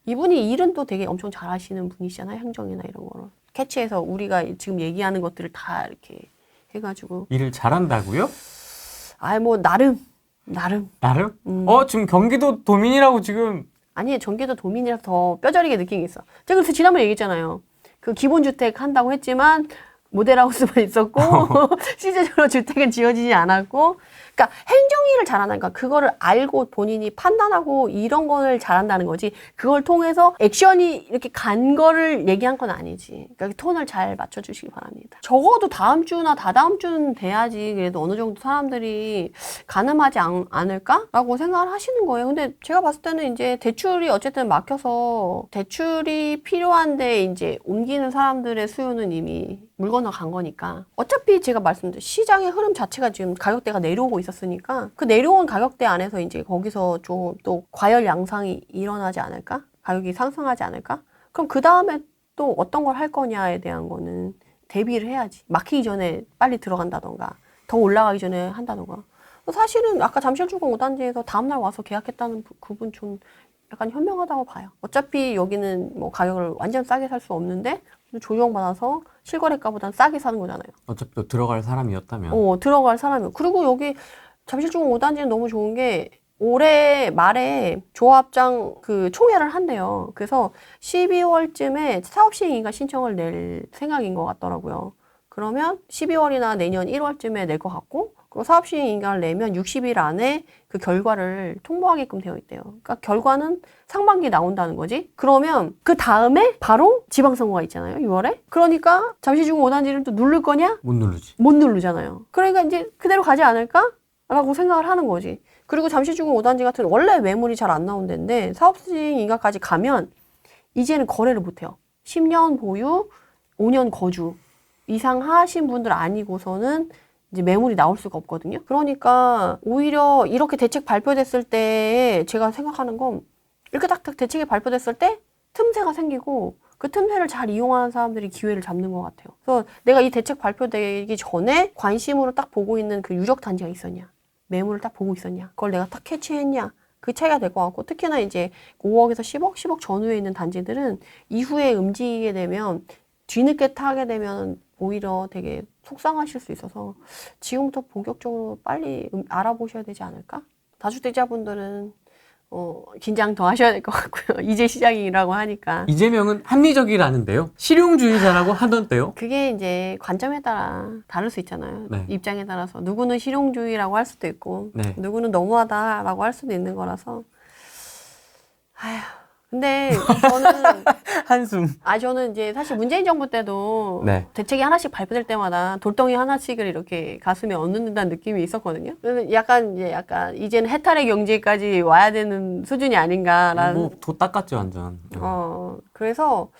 이분이 일은 또 되게 엄청 잘하시는 분이시잖아요. 행정이나 이런 거를 캐치해서 우리가 지금 얘기하는 것들을 다 이렇게 해가지고 일을 잘한다고요? 뭐 나름 나름? 지금 경기도 도민이라고 지금 아니 전기도 도민이라서 더 뼈저리게 느낀 게 있어. 제가 그래서 지난번에 얘기했잖아요. 그 기본주택 한다고 했지만 모델하우스만 있었고 실제적으로 주택은 지어지지 않았고, 그러니까 행정일을 잘하니까 그거를 알고 본인이 판단하고 이런 거를 잘한다는 거지. 그걸 통해서 액션이 이렇게 간 거를 얘기한 건 아니지. 그러니까 톤을 잘 맞춰주시기 바랍니다. 적어도 다음 주나 다다음 주는 돼야지 그래도 어느 정도 사람들이 가늠하지 않을까라고 생각을 하시는 거예요. 근데 제가 봤을 때는 이제 대출이 어쨌든 막혀서 대출이 필요한데 이제 옮기는 사람들의 수요는 이미 물 건너간 거니까 어차피 제가 말씀드린 시장의 흐름 자체가 지금 가격대가 내려오고 있었으니까 그 내려온 가격대 안에서 이제 거기서 좀 또 과열 양상이 일어나지 않을까? 가격이 상승하지 않을까? 그럼 그 다음에 또 어떤 걸 할 거냐에 대한 거는 대비를 해야지. 막히기 전에 빨리 들어간다던가 더 올라가기 전에 한다던가. 사실은 아까 잠실주공 5단지에서 다음날 와서 계약했다는 그분 좀 약간 현명하다고 봐요. 어차피 여기는 뭐 가격을 완전 싸게 살 수 없는데 조정받아서 실거래가보단 싸게 사는 거잖아요. 어차피 또 들어갈 사람이었다면. 들어갈 사람이요. 그리고 여기 잠실주공 5단지는 너무 좋은 게 올해 말에 조합장 그 총회를 한대요. 그래서 12월쯤에 사업시행인가 신청을 낼 생각인 것 같더라고요. 그러면 12월이나 내년 1월쯤에 낼 것 같고, 그리고 사업시행 인가를 내면 60일 안에 그 결과를 통보하게끔 되어 있대요. 그러니까 결과는 상반기에 나온다는 거지. 그러면 그 다음에 바로 지방선거가 있잖아요. 6월에. 그러니까 잠시주공 5단지를 또 누를 거냐? 못 누르지. 못 누르잖아요. 그러니까 이제 그대로 가지 않을까? 라고 생각을 하는 거지. 그리고 잠시주공 5단지 같은 원래 매물이 잘 안 나온 데인데 사업시행 인가까지 가면 이제는 거래를 못 해요. 10년 보유, 5년 거주 이상 하신 분들 아니고서는 이제 매물이 나올 수가 없거든요. 그러니까 오히려 이렇게 대책 발표됐을 때 제가 생각하는 건 이렇게 딱딱 대책이 발표됐을 때 틈새가 생기고 그 틈새를 잘 이용하는 사람들이 기회를 잡는 것 같아요. 그래서 내가 이 대책 발표되기 전에 관심으로 딱 보고 있는 그 유적 단지가 있었냐, 매물을 딱 보고 있었냐, 그걸 내가 딱 캐치했냐, 그 차이가 될 것 같고, 특히나 이제 5억에서 10억 전후에 있는 단지들은 이후에 움직이게 되면 뒤늦게 타게 되면 오히려 되게 속상하실 수 있어서 지금부터 본격적으로 빨리 알아보셔야 되지 않을까? 다주택자분들은 긴장 더 하셔야 될 것 같고요. 이제 시작이라고 하니까. 이재명은 합리적이라는데요. 실용주의자라고 하던데요. 그게 이제 관점에 따라 다를 수 있잖아요. 네. 입장에 따라서. 누구는 실용주의라고 할 수도 있고, 네. 누구는 너무하다라고 할 수도 있는 거라서. 근데 저는 한숨. 저는 이제 사실 문재인 정부 때도 네. 대책이 하나씩 발표될 때마다 돌덩이 하나씩을 이렇게 가슴에 얻는다는 느낌이 있었거든요. 그래서 약간 이제는 해탈의 경지까지 와야 되는 수준이 아닌가라는. 뭐 도 닦았죠 완전. 그래서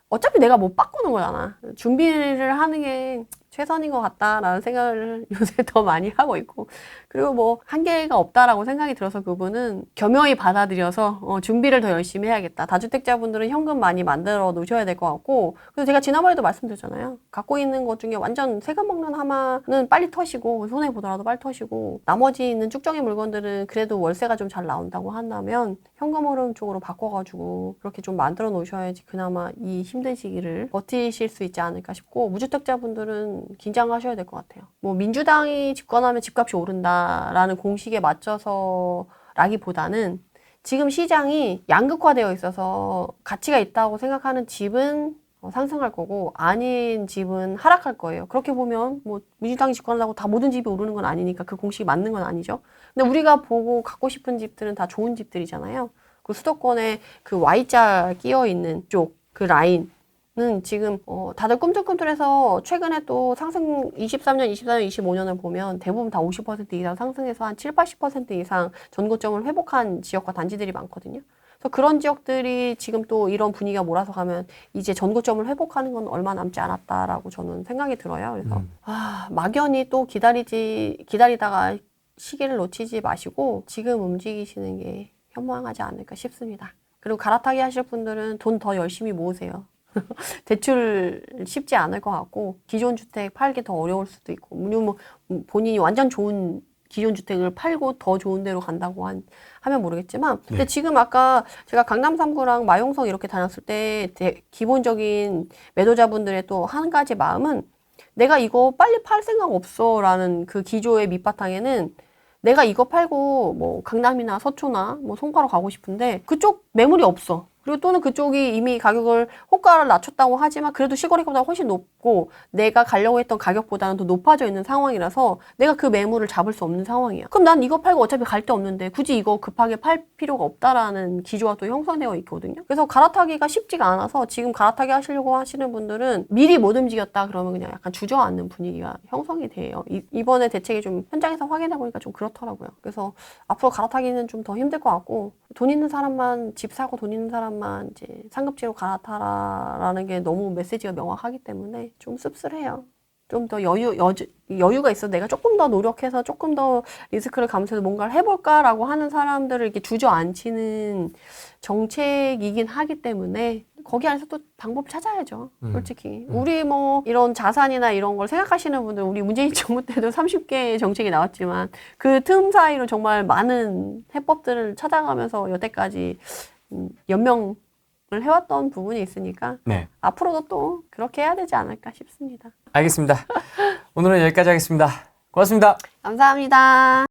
어차피 내가 못 바꾸는 거잖아. 준비를 하는 게 최선인 것 같다라는 생각을 요새 더 많이 하고 있고, 그리고 뭐 한계가 없다라고 생각이 들어서 그분은 겸허히 받아들여서 준비를 더 열심히 해야겠다. 다주택자분들은 현금 많이 만들어 놓으셔야 될 것 같고, 그래서 제가 지난번에도 말씀드렸잖아요. 갖고 있는 것 중에 완전 세금 먹는 하마는 빨리 터시고 손해 보더라도 빨리 터시고, 나머지 있는 쭉정이 물건들은 그래도 월세가 좀 잘 나온다고 한다면 현금 흐름 쪽으로 바꿔가지고 그렇게 좀 만들어 놓으셔야지 그나마 이 힘든 시기를 버티실 수 있지 않을까 싶고, 무주택자분들은 긴장하셔야 될 것 같아요. 뭐 민주당이 집권하면 집값이 오른다라는 공식에 맞춰서 라기보다는 지금 시장이 양극화되어 있어서 가치가 있다고 생각하는 집은 상승할 거고 아닌 집은 하락할 거예요. 그렇게 보면 뭐 민주당이 집권한다고 다 모든 집이 오르는 건 아니니까 그 공식이 맞는 건 아니죠. 근데 우리가 보고 갖고 싶은 집들은 다 좋은 집들이잖아요. 그 수도권에 그 Y자 끼어 있는 쪽 그 라인은 지금 다들 꿈틀꿈틀해서 최근에 또 상승 23년, 24년, 25년을 보면 대부분 다 50% 이상 상승해서 한 7, 80% 이상 전고점을 회복한 지역과 단지들이 많거든요. 그래서 그런 지역들이 지금 또 이런 분위기가 몰아서 가면 이제 전고점을 회복하는 건 얼마 남지 않았다라고 저는 생각이 들어요. 그래서 막연히 또 기다리다가 시기를 놓치지 마시고 지금 움직이시는 게 현명하지 않을까 싶습니다. 그리고 갈아타기 하실 분들은 돈 더 열심히 모으세요. 대출 쉽지 않을 것 같고 기존 주택 팔기 더 어려울 수도 있고 물론 뭐 본인이 완전 좋은 기존 주택을 팔고 더 좋은 데로 간다고 하면 모르겠지만 근데 지금 아까 제가 강남 3구랑 마용성 이렇게 다녔을 때 기본적인 매도자분들의 또 한 가지 마음은 내가 이거 빨리 팔 생각 없어 라는 그 기조의 밑바탕에는 내가 이거 팔고 뭐 강남이나 서초나 뭐 송파로 가고 싶은데 그쪽 매물이 없어. 그리고 또는 그쪽이 이미 가격을 호가를 낮췄다고 하지만 그래도 실거래가보다 훨씬 높고 내가 가려고 했던 가격보다는 더 높아져 있는 상황이라서 내가 그 매물을 잡을 수 없는 상황이야. 그럼 난 이거 팔고 어차피 갈 데 없는데 굳이 이거 급하게 팔 필요가 없다라는 기조가 또 형성되어 있거든요. 그래서 갈아타기가 쉽지가 않아서 지금 갈아타기 하시려고 하시는 분들은 미리 못 움직였다 그러면 그냥 약간 주저앉는 분위기가 형성이 돼요. 이번에 대책이 좀 현장에서 확인해 보니까 좀 그렇더라고요. 그래서 앞으로 갈아타기는 좀 더 힘들 것 같고 돈 있는 사람만 집 사고 돈 있는 사람만 이제 상급지로 갈아타라라는 게 너무 메시지가 명확하기 때문에 좀 씁쓸해요. 좀 더 여유가 있어. 내가 조금 더 노력해서 조금 더 리스크를 감수해서 뭔가를 해볼까라고 하는 사람들을 이렇게 주저앉히는 정책이긴 하기 때문에 거기 안에서 또 방법 찾아야죠. 솔직히. 우리 뭐 이런 자산이나 이런 걸 생각하시는 분들 우리 문재인 정부 때도 30개의 정책이 나왔지만 그 틈 사이로 정말 많은 해법들을 찾아가면서 여태까지 연명을 해왔던 부분이 있으니까 네. 앞으로도 또 그렇게 해야 되지 않을까 싶습니다. 알겠습니다. 오늘은 여기까지 하겠습니다. 고맙습니다. 감사합니다.